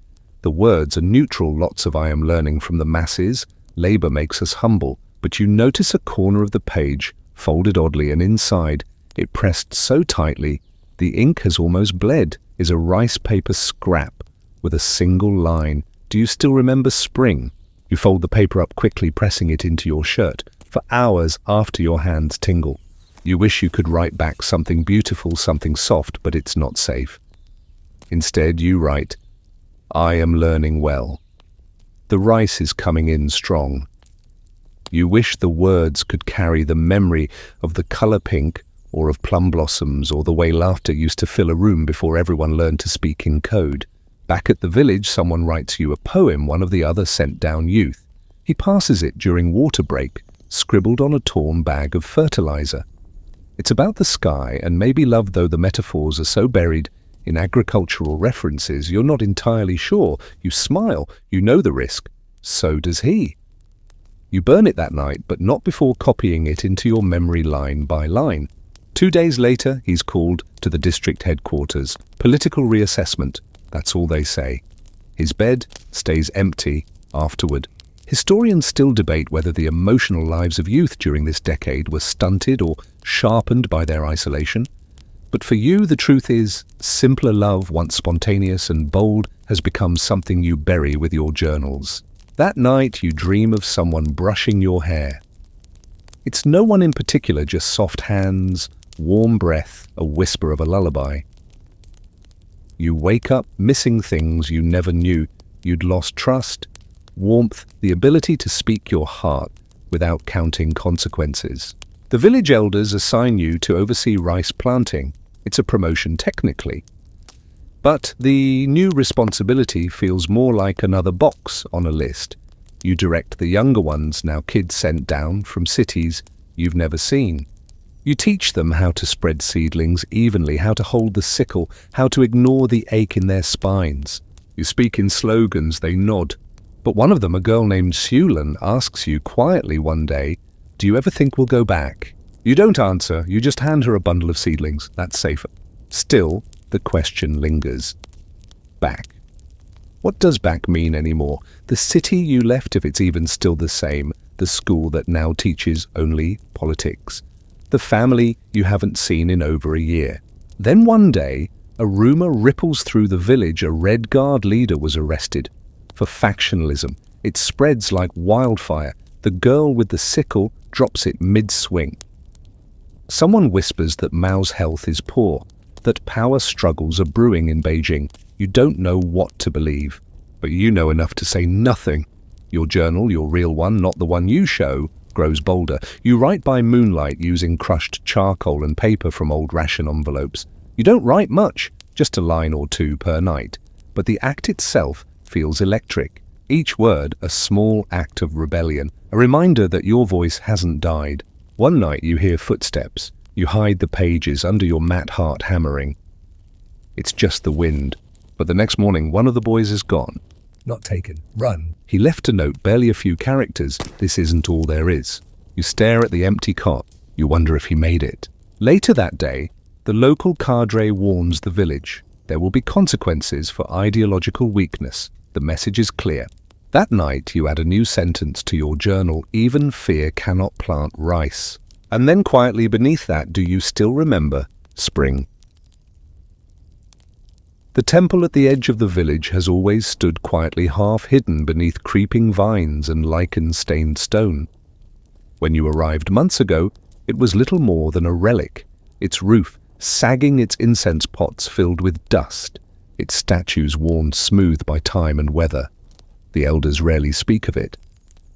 The words are neutral, lots of "I am learning" from the masses. Labor makes us humble, but you notice a corner of the page, folded oddly, and inside, it pressed so tightly, the ink has almost bled, is a rice paper scrap with a single line. Do you still remember spring? You fold the paper up quickly, pressing it into your shirt. For hours after, your hands tingle. You wish you could write back something beautiful, something soft, but it's not safe. Instead, you write, "I am learning well." The rice is coming in strong. You wish the words could carry the memory of the color pink, or of plum blossoms, or the way laughter used to fill a room before everyone learned to speak in code. Back at the village, someone writes you a poem one of the other sent down youth. He passes it during water break, scribbled on a torn bag of fertilizer. It's about the sky and maybe love, though the metaphors are so buried in agricultural references you're not entirely sure. You smile, you know the risk. So does he. You burn it that night, but not before copying it into your memory line by line. 2 days later, he's called to the district headquarters. Political reassessment. That's all they say. His bed stays empty afterward. Historians still debate whether the emotional lives of youth during this decade were stunted or sharpened by their isolation. But for you, the truth is, simpler love, once spontaneous and bold, has become something you bury with your journals. That night, you dream of someone brushing your hair. It's no one in particular, just soft hands, warm breath, a whisper of a lullaby. You wake up missing things you never knew. You'd lost trust, warmth, the ability to speak your heart without counting consequences. The village elders assign you to oversee rice planting. It's a promotion technically. But the new responsibility feels more like another box on a list. You direct the younger ones, now kids sent down from cities you've never seen. You teach them how to spread seedlings evenly, how to hold the sickle, how to ignore the ache in their spines. You speak in slogans, they nod. But one of them, a girl named Sulan, asks you quietly one day, "Do you ever think we'll go back?" You don't answer, you just hand her a bundle of seedlings. That's safer. Still, the question lingers. Back. What does back mean anymore? The city you left, if it's even still the same, the school that now teaches only politics, the family you haven't seen in over a year. Then one day, a rumor ripples through the village a Red Guard leader was arrested for factionalism. It spreads like wildfire. The girl with the sickle drops it mid-swing. Someone whispers that Mao's health is poor, that power struggles are brewing in Beijing. You don't know what to believe, but you know enough to say nothing. Your journal, your real one, not the one you show, grows bolder. You write by moonlight using crushed charcoal and paper from old ration envelopes. You don't write much, just a line or two per night, but the act itself feels electric. Each word a small act of rebellion, a reminder that your voice hasn't died. One night you hear footsteps. You hide the pages under your matte heart hammering. It's just the wind. But the next morning, one of the boys is gone. Not taken. Run. He left a note, barely a few characters. This isn't all there is. You stare at the empty cot. You wonder if he made it. Later that day, the local cadre warns the village. There will be consequences for ideological weakness. The message is clear. That night, you add a new sentence to your journal. Even fear cannot plant rice. And then quietly beneath that, do you still remember spring? The temple at the edge of the village has always stood quietly, half hidden beneath creeping vines and lichen-stained stone. When you arrived months ago, it was little more than a relic, its roof sagging, its incense pots filled with dust, its statues worn smooth by time and weather. The elders rarely speak of it.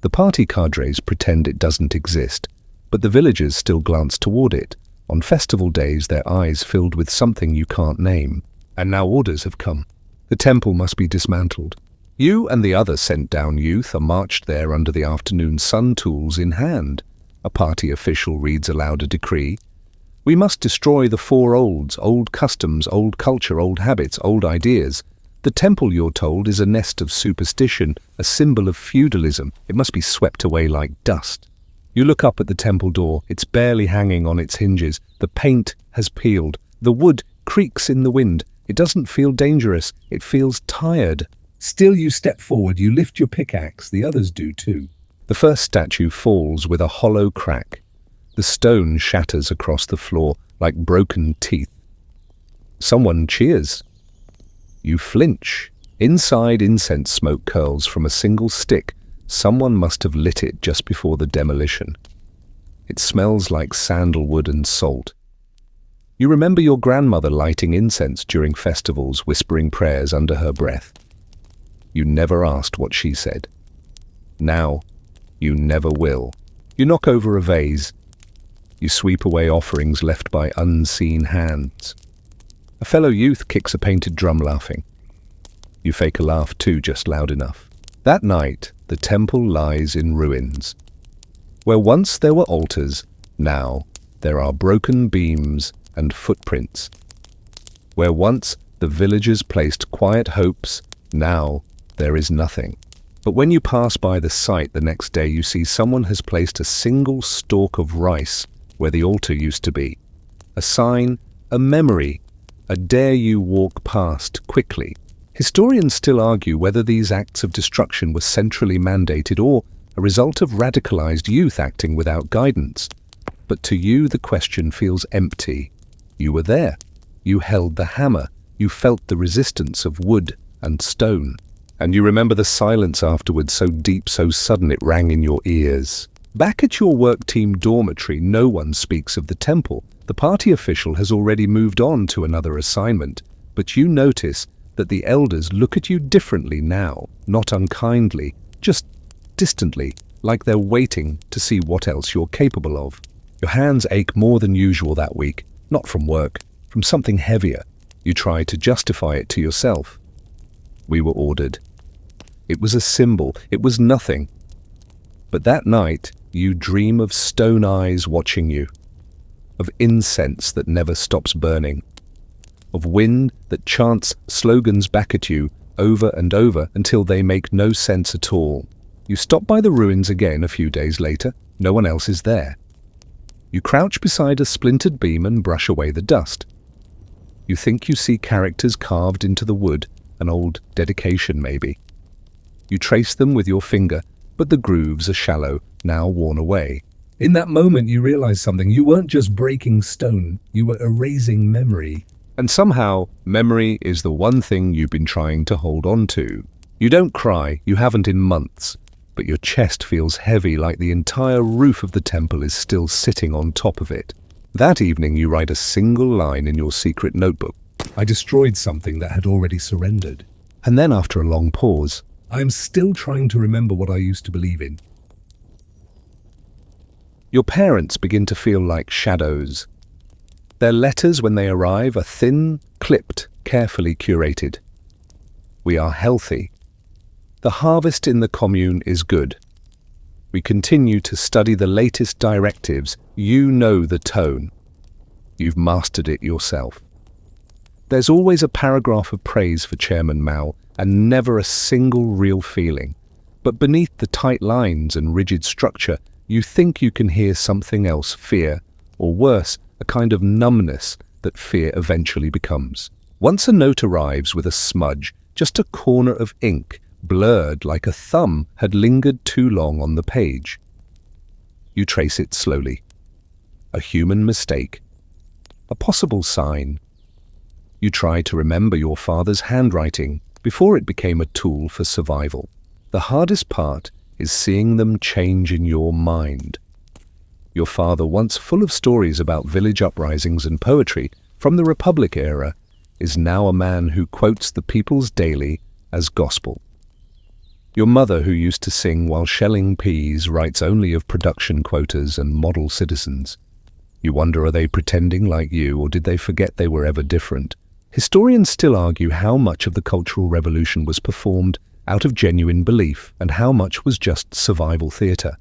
The party cadres pretend it doesn't exist, but the villagers still glance toward it. On festival days, their eyes filled with something you can't name. And now orders have come. The temple must be dismantled. You and the other sent-down youth are marched there under the afternoon sun, tools in hand. A party official reads aloud a decree. We must destroy the four olds, old customs, old culture, old habits, old ideas. The temple, you're told, is a nest of superstition, a symbol of feudalism. It must be swept away like dust. You look up at the temple door. It's barely hanging on its hinges. The paint has peeled. The wood creaks in the wind. It doesn't feel dangerous. It feels tired. Still you step forward. You lift your pickaxe. The others do too. The first statue falls with a hollow crack. The stone shatters across the floor like broken teeth. Someone cheers. You flinch. Inside, incense smoke curls from a single stick. Someone must have lit it just before the demolition. It smells like sandalwood and salt. You remember your grandmother lighting incense during festivals, whispering prayers under her breath. You never asked what she said. Now, you never will. You knock over a vase. You sweep away offerings left by unseen hands. A fellow youth kicks a painted drum, laughing. You fake a laugh too, just loud enough. That night, the temple lies in ruins. Where once there were altars, now there are broken beams and footprints. Where once the villagers placed quiet hopes, now there is nothing. But when you pass by the site the next day, you see someone has placed a single stalk of rice where the altar used to be. A sign, a memory, a dare you walk past quickly. Historians still argue whether these acts of destruction were centrally mandated or a result of radicalized youth acting without guidance. But to you, the question feels empty. You were there. You held the hammer. You felt the resistance of wood and stone. And you remember the silence afterwards, so deep, so sudden it rang in your ears. Back at your work team dormitory, no one speaks of the temple. The party official has already moved on to another assignment. But you notice that the elders look at you differently now, not unkindly, just distantly, like they're waiting to see what else you're capable of. Your hands ache more than usual that week. Not from work, from something heavier. You try to justify it to yourself. We were ordered. It was a symbol. It was nothing. But that night, you dream of stone eyes watching you, of incense that never stops burning, of wind that chants slogans back at you over and over until they make no sense at all. You stop by the ruins again a few days later. No one else is there. You crouch beside a splintered beam and brush away the dust. You think you see characters carved into the wood, an old dedication maybe. You trace them with your finger, but the grooves are shallow, now worn away. In that moment you realize something. You weren't just breaking stone, you were erasing memory. And somehow, memory is the one thing you've been trying to hold on to. You don't cry, you haven't in months, but your chest feels heavy like the entire roof of the temple is still sitting on top of it. That evening you write a single line in your secret notebook. I destroyed something that had already surrendered. And then after a long pause, I am still trying to remember what I used to believe in. Your parents begin to feel like shadows. Their letters, when they arrive, are thin, clipped, carefully curated. We are healthy. The harvest in the commune is good. We continue to study the latest directives. You know the tone. You've mastered it yourself. There's always a paragraph of praise for Chairman Mao and never a single real feeling. But beneath the tight lines and rigid structure, you think you can hear something else, fear, or worse, a kind of numbness that fear eventually becomes. Once a note arrives with a smudge, just a corner of ink, blurred like a thumb had lingered too long on the page. You trace it slowly. A human mistake. A possible sign. You try to remember your father's handwriting before it became a tool for survival. The hardest part is seeing them change in your mind. Your father, once full of stories about village uprisings and poetry from the Republic era, is now a man who quotes the People's Daily as gospel. Your mother, who used to sing while shelling peas, writes only of production quotas and model citizens. You wonder, are they pretending like you, or did they forget they were ever different? Historians still argue how much of the Cultural Revolution was performed out of genuine belief and how much was just survival theatre.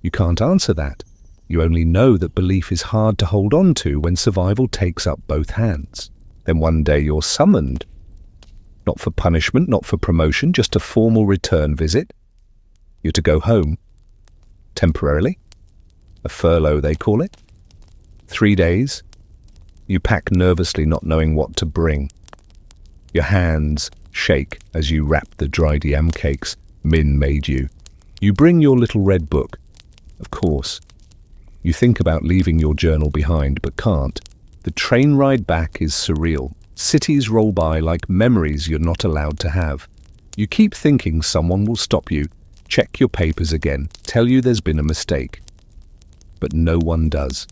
You can't answer that. You only know that belief is hard to hold on to when survival takes up both hands. Then one day you're summoned. Not for punishment, not for promotion, just a formal return visit. You're to go home. Temporarily. A furlough, they call it. 3 days. You pack nervously, not knowing what to bring. Your hands shake as you wrap the dried yam cakes Min made you. You bring your little red book. Of course. You think about leaving your journal behind, but can't. The train ride back is surreal. Cities roll by like memories you're not allowed to have. You keep thinking someone will stop you, check your papers again, tell you there's been a mistake. But no one does.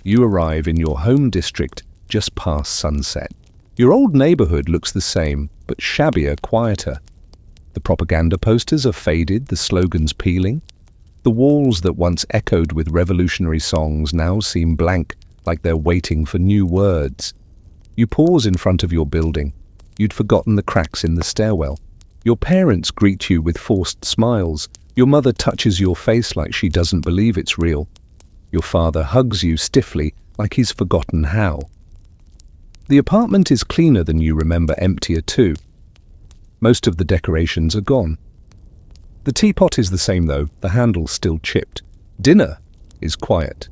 You arrive in your home district just past sunset. Your old neighborhood looks the same, but shabbier, quieter. The propaganda posters are faded, the slogans peeling. The walls that once echoed with revolutionary songs now seem blank, like they're waiting for new words. You pause in front of your building. You'd forgotten the cracks in the stairwell. Your parents greet you with forced smiles. Your mother touches your face like she doesn't believe it's real. Your father hugs you stiffly, like he's forgotten how. The apartment is cleaner than you remember, emptier too. Most of the decorations are gone. The teapot is the same though, the handle's still chipped. Dinner is quiet.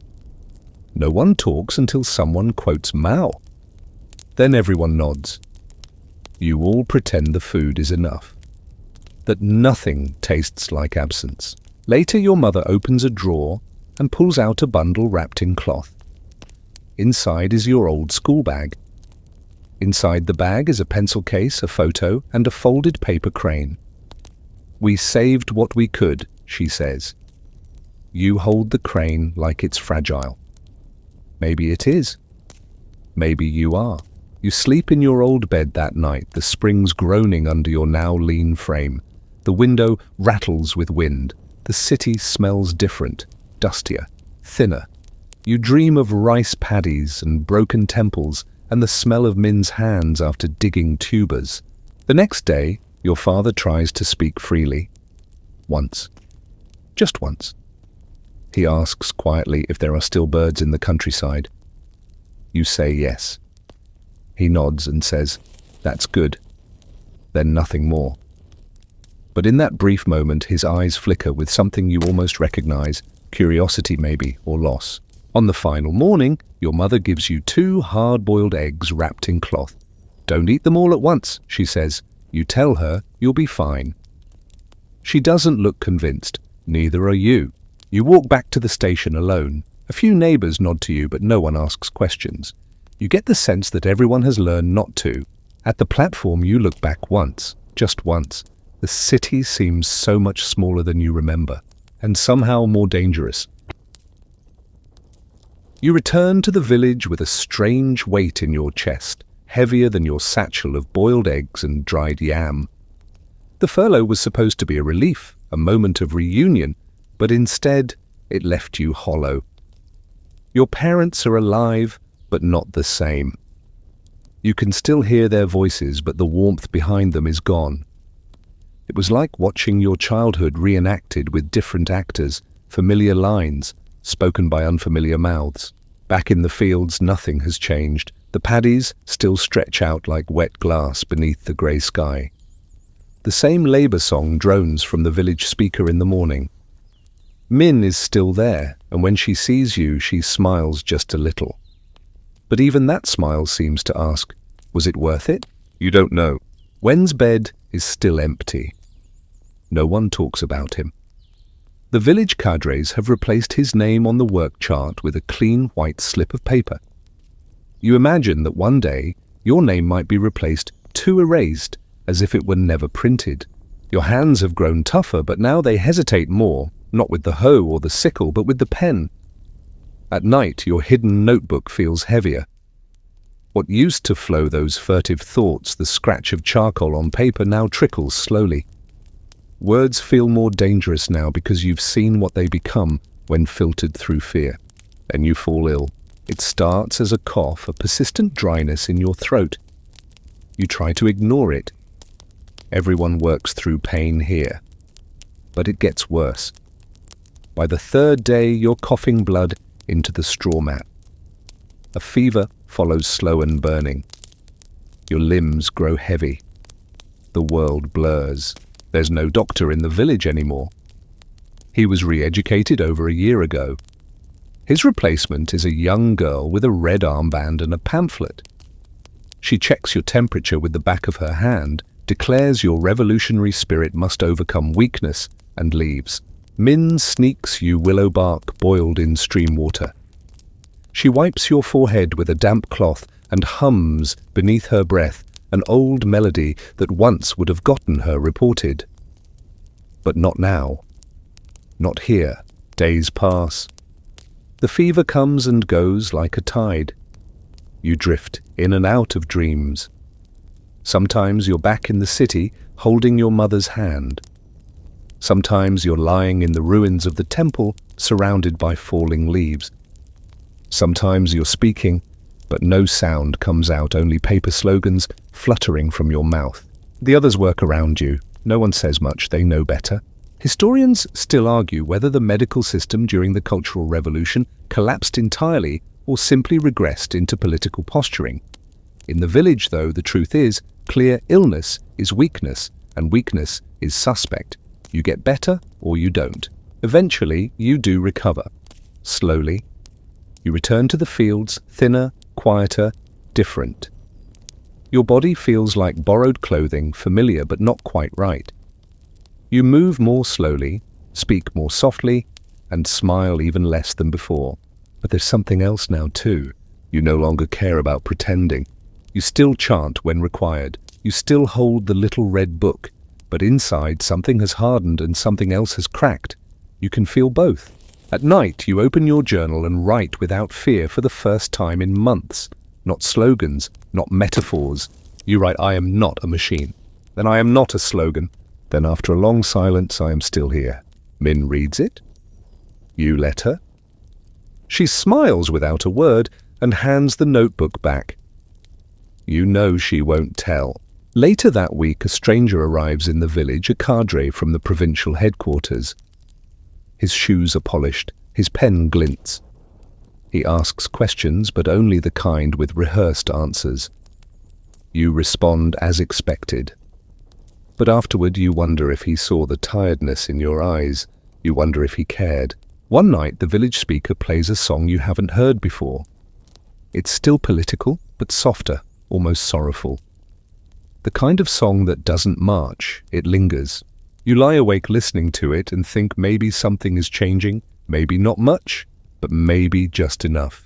No one talks until someone quotes Mao. Then everyone nods. You all pretend the food is enough. That nothing tastes like absence. Later your mother opens a drawer and pulls out a bundle wrapped in cloth. Inside is your old school bag. Inside the bag is a pencil case, a photo, and a folded paper crane. We saved what we could, she says. You hold the crane like it's fragile. Maybe it is. Maybe you are. You sleep in your old bed that night, the springs groaning under your now lean frame. The window rattles with wind. The city smells different, dustier, thinner. You dream of rice paddies and broken temples and the smell of Min's hands after digging tubers. The next day, your father tries to speak freely. Once. Just once. He asks quietly if there are still birds in the countryside. You say yes. He nods and says, "That's good." Then nothing more. But in that brief moment, his eyes flicker with something you almost recognize, curiosity maybe, or loss. On the final morning, your mother gives you 2 hard-boiled eggs wrapped in cloth. "Don't eat them all at once," she says. You tell her you'll be fine. She doesn't look convinced. Neither are you. You walk back to the station alone. A few neighbors nod to you, but no one asks questions. You get the sense that everyone has learned not to. At the platform, you look back once, just once. The city seems so much smaller than you remember, and somehow more dangerous. You return to the village with a strange weight in your chest, heavier than your satchel of boiled eggs and dried yam. The furlough was supposed to be a relief, a moment of reunion, but instead it left you hollow. Your parents are alive, but not the same. You can still hear their voices, but the warmth behind them is gone. It was like watching your childhood reenacted with different actors, familiar lines, spoken by unfamiliar mouths. Back in the fields, nothing has changed. The paddies still stretch out like wet glass beneath the grey sky. The same labour song drones from the village speaker in the morning. Min is still there, and when she sees you, she smiles just a little. But even that smile seems to ask, was it worth it? You don't know. Wen's bed is still empty. No one talks about him. The village cadres have replaced his name on the work chart with a clean white slip of paper. You imagine that one day your name might be replaced, too erased, as if it were never printed. Your hands have grown tougher, but now they hesitate more, not with the hoe or the sickle, but with the pen. At night, your hidden notebook feels heavier. What used to flow those furtive thoughts, the scratch of charcoal on paper, now trickles slowly. Words feel more dangerous now because you've seen what they become when filtered through fear. Then you fall ill. It starts as a cough, a persistent dryness in your throat. You try to ignore it. Everyone works through pain here. But it gets worse. By the 3rd day, you're coughing blood into the straw mat. A fever follows slow and burning. Your limbs grow heavy. The world blurs. There's no doctor in the village anymore. He was re-educated over a year ago. His replacement is a young girl with a red armband and a pamphlet. She checks your temperature with the back of her hand, declares your revolutionary spirit must overcome weakness, and leaves. Min sneaks you willow bark boiled in stream water. She wipes your forehead with a damp cloth and hums beneath her breath an old melody that once would have gotten her reported. But not now. Not here. Days pass. The fever comes and goes like a tide. You drift in and out of dreams. Sometimes you're back in the city, holding your mother's hand. Sometimes you're lying in the ruins of the temple, surrounded by falling leaves. Sometimes you're speaking, but no sound comes out, only paper slogans fluttering from your mouth. The others work around you. No one says much, they know better. Historians still argue whether the medical system during the Cultural Revolution collapsed entirely or simply regressed into political posturing. In the village, though, the truth is, clear illness is weakness, and weakness is suspect. You get better or you don't. Eventually, you do recover. Slowly. You return to the fields, thinner, quieter, different. Your body feels like borrowed clothing, familiar but not quite right. You move more slowly, speak more softly, and smile even less than before. But there's something else now too. You no longer care about pretending. You still chant when required. You still hold the little red book. But inside, something has hardened and something else has cracked. You can feel both. At night, you open your journal and write without fear for the first time in months. Not slogans, not metaphors. You write, "I am not a machine." Then "I am not a slogan." Then after a long silence, "I am still here." Min reads it. You let her. She smiles without a word and hands the notebook back. You know she won't tell. Later that week, a stranger arrives in the village, a cadre from the provincial headquarters. His shoes are polished, his pen glints. He asks questions, but only the kind with rehearsed answers. You respond as expected. But afterward you wonder if he saw the tiredness in your eyes. You wonder if he cared. One night the village speaker plays a song you haven't heard before. It's still political, but softer, almost sorrowful. The kind of song that doesn't march, it lingers. You lie awake listening to it and think maybe something is changing, maybe not much, but maybe just enough.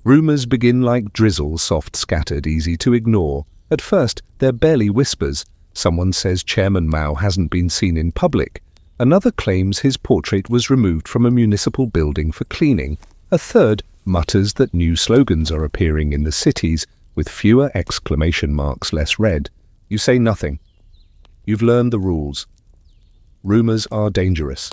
Rumors begin like drizzle, soft scattered, easy to ignore. At first, they're barely whispers. Someone says Chairman Mao hasn't been seen in public. Another claims his portrait was removed from a municipal building for cleaning. A third mutters that new slogans are appearing in the cities with fewer exclamation marks less read. You say nothing. You've learned the rules. Rumors are dangerous.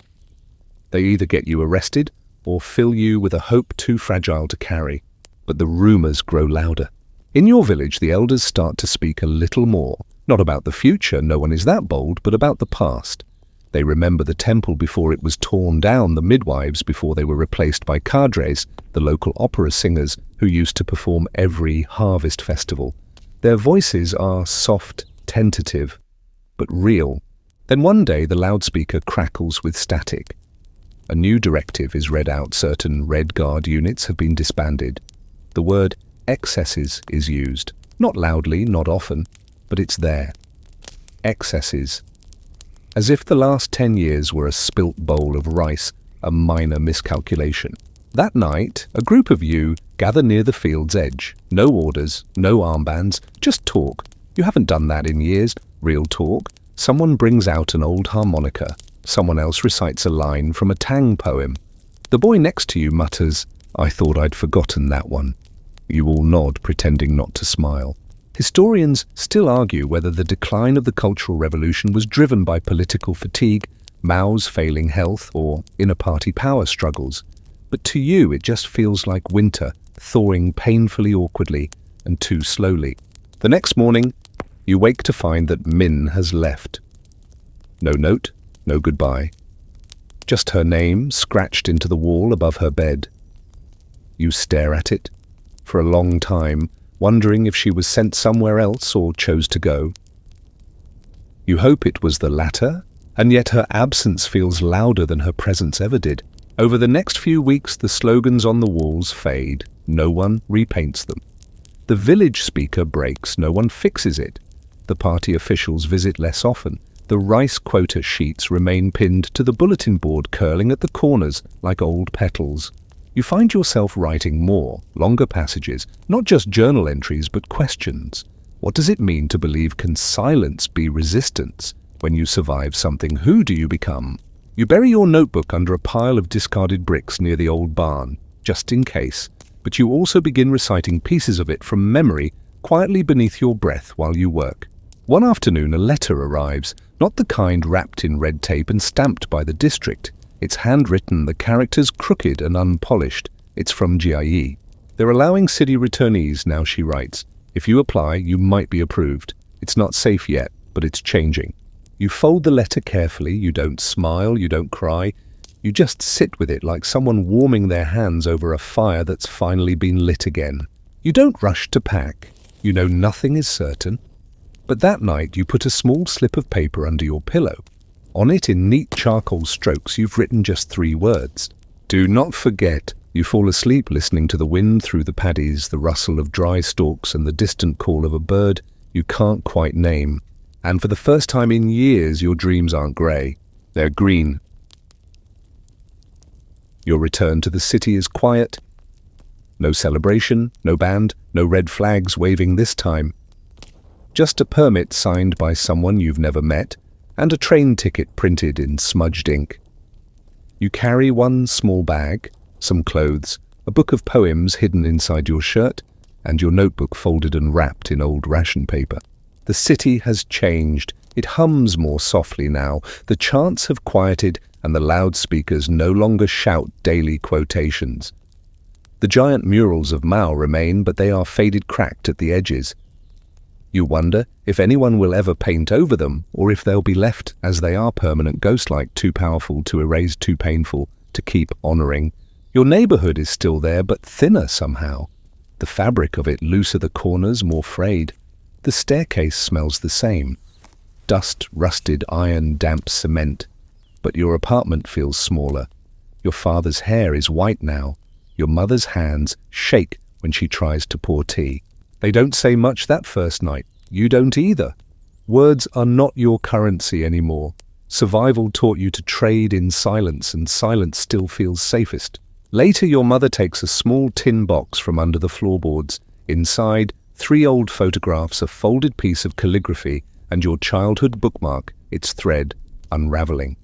They either get you arrested or fill you with a hope too fragile to carry. But the rumors grow louder. In your village, the elders start to speak a little more. Not about the future, no one is that bold, but about the past. They remember the temple before it was torn down, the midwives before they were replaced by cadres, the local opera singers who used to perform every harvest festival. Their voices are soft, tentative, but real. Then one day the loudspeaker crackles with static. A new directive is read out. Certain Red Guard units have been disbanded. The word excesses is used. Not loudly, not often, but it's there. Excesses. As if the last 10 years were a spilt bowl of rice, a minor miscalculation. That night, a group of you gather near the field's edge. No orders, no armbands, just talk. You haven't done that in years. Real talk. Someone brings out an old harmonica. Someone else recites a line from a Tang poem. The boy next to you mutters, "I thought I'd forgotten that one." You all nod, pretending not to smile. Historians still argue whether the decline of the Cultural Revolution was driven by political fatigue, Mao's failing health, or inner-party power struggles. But to you it just feels like winter, thawing painfully awkwardly and too slowly. The next morning, you wake to find that Min has left. No note, no goodbye. Just her name scratched into the wall above her bed. You stare at it for a long time, wondering if she was sent somewhere else or chose to go. You hope it was the latter, and yet her absence feels louder than her presence ever did. Over the next few weeks, the slogans on the walls fade. No one repaints them. The village speaker breaks. No one fixes it. The party officials visit less often. The rice quota sheets remain pinned to the bulletin board, curling at the corners like old petals. You find yourself writing more, longer passages, not just journal entries, but questions. What does it mean to believe? Can silence be resistance? When you survive something, who do you become? You bury your notebook under a pile of discarded bricks near the old barn, just in case, but you also begin reciting pieces of it from memory, quietly beneath your breath while you work. One afternoon, a letter arrives, not the kind wrapped in red tape and stamped by the district. It's handwritten, the characters crooked and unpolished. It's from GIE. They're allowing city returnees now, she writes. If you apply, you might be approved. It's not safe yet, but it's changing. You fold the letter carefully. You don't smile, you don't cry. You just sit with it like someone warming their hands over a fire that's finally been lit again. You don't rush to pack. You know nothing is certain. But that night you put a small slip of paper under your pillow. On it, in neat charcoal strokes, you've written just 3 words. Do not forget. You fall asleep listening to the wind through the paddies, the rustle of dry stalks and the distant call of a bird you can't quite name. And for the first time in years, your dreams aren't grey. They're green. Your return to the city is quiet. No celebration, no band, no red flags waving this time. Just a permit signed by someone you've never met, and a train ticket printed in smudged ink. You carry one small bag, some clothes, a book of poems hidden inside your shirt, and your notebook folded and wrapped in old ration paper. The city has changed. It hums more softly now. The chants have quieted, and the loudspeakers no longer shout daily quotations. The giant murals of Mao remain, but they are faded, cracked at the edges. You wonder if anyone will ever paint over them, or if they'll be left as they are, permanent, ghost-like, too powerful to erase, too painful to keep honoring. Your neighborhood is still there, but thinner somehow. The fabric of it looser, the corners more frayed. The staircase smells the same. Dust, rusted iron, damp cement. But your apartment feels smaller. Your father's hair is white now. Your mother's hands shake when she tries to pour tea. They don't say much that first night. You don't either. Words are not your currency anymore. Survival taught you to trade in silence, and silence still feels safest. Later, your mother takes a small tin box from under the floorboards. Inside, 3 old photographs, a folded piece of calligraphy, and your childhood bookmark, its thread unraveling.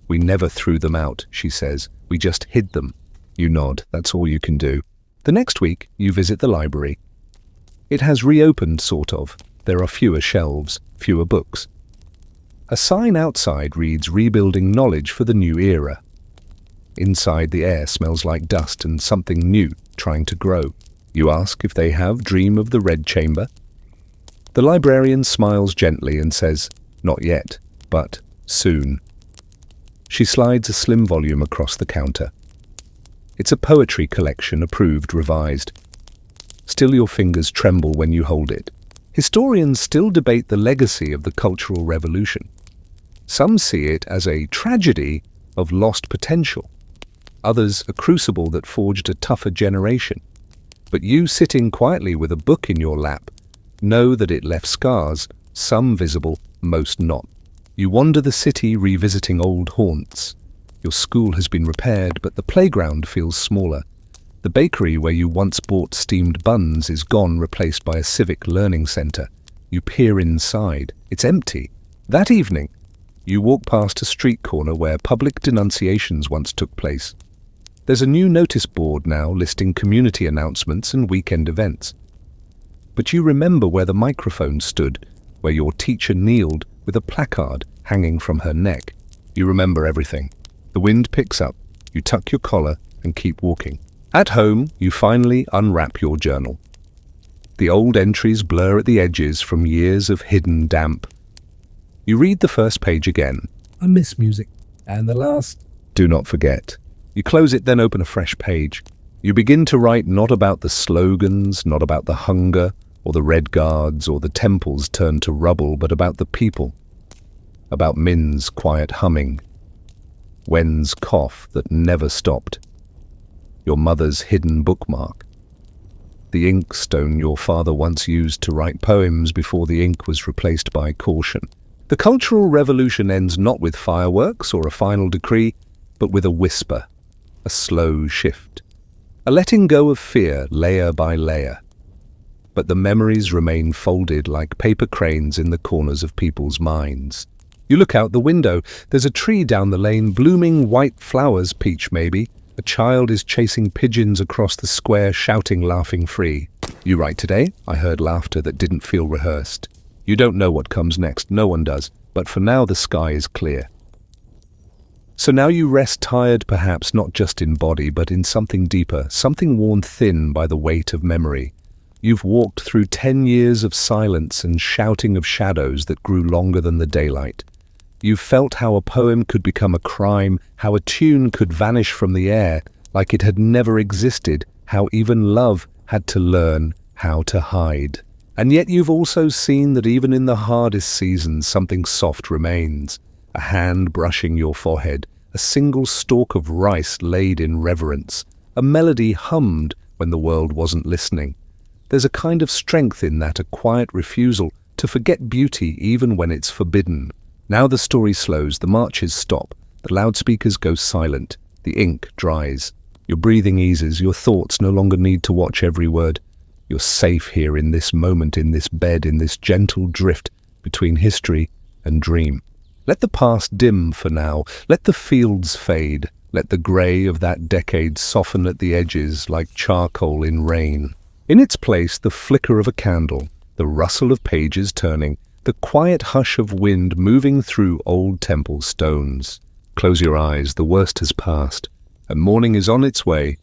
"We never threw them out," she says. "We just hid them." You nod. That's all you can do. The next week, you visit the library. It has reopened, sort of. There are fewer shelves, fewer books. A sign outside reads, "Rebuilding knowledge for the new era." Inside, the air smells like dust and something new trying to grow. You ask if they have Dream of the Red Chamber. The librarian smiles gently and says, "Not yet, but soon." She slides a slim volume across the counter. It's a poetry collection, approved, revised. Still, your fingers tremble when you hold it. Historians still debate the legacy of the Cultural Revolution. Some see it as a tragedy of lost potential. Others, a crucible that forged a tougher generation. But you, sitting quietly with a book in your lap, know that it left scars, some visible, most not. You wander the city, revisiting old haunts. Your school has been repaired, but the playground feels smaller. The bakery where you once bought steamed buns is gone, replaced by a civic learning center. You peer inside. It's empty. That evening, you walk past a street corner where public denunciations once took place. There's a new notice board now listing community announcements and weekend events. But you remember where the microphone stood, where your teacher kneeled with a placard hanging from her neck. You remember everything. The wind picks up. You tuck your collar and keep walking. At home, you finally unwrap your journal. The old entries blur at the edges from years of hidden damp. You read the first page again. "I miss music." And the last. "Do not forget." You close it, then open a fresh page. You begin to write not about the slogans, not about the hunger, or the red guards, or the temples turned to rubble, but about the people. About Min's quiet humming. Wen's cough that never stopped. Your mother's hidden bookmark. The inkstone your father once used to write poems before the ink was replaced by caution. The Cultural Revolution ends not with fireworks or a final decree, but with a whisper, a slow shift, a letting go of fear layer by layer. But the memories remain folded like paper cranes in the corners of people's minds. You look out the window. There's a tree down the lane, blooming white flowers, peach maybe. A child is chasing pigeons across the square, shouting, laughing free. You write, "Today, I heard laughter that didn't feel rehearsed." You don't know what comes next, no one does, but for now the sky is clear. So now you rest, tired perhaps, not just in body, but in something deeper, something worn thin by the weight of memory. You've walked through 10 years of silence and shouting of shadows that grew longer than the daylight. You've felt how a poem could become a crime, how a tune could vanish from the air like it had never existed, how even love had to learn how to hide. And yet you've also seen that even in the hardest seasons, something soft remains. A hand brushing your forehead, a single stalk of rice laid in reverence, a melody hummed when the world wasn't listening. There's a kind of strength in that, a quiet refusal to forget beauty even when it's forbidden. Now the story slows, the marches stop, the loudspeakers go silent, the ink dries. Your breathing eases, your thoughts no longer need to watch every word. You're safe here in this moment, in this bed, in this gentle drift between history and dream. Let the past dim for now, let the fields fade, let the grey of that decade soften at the edges like charcoal in rain. In its place, the flicker of a candle, the rustle of pages turning, the quiet hush of wind moving through old temple stones. Close your eyes, the worst has passed, and morning is on its way,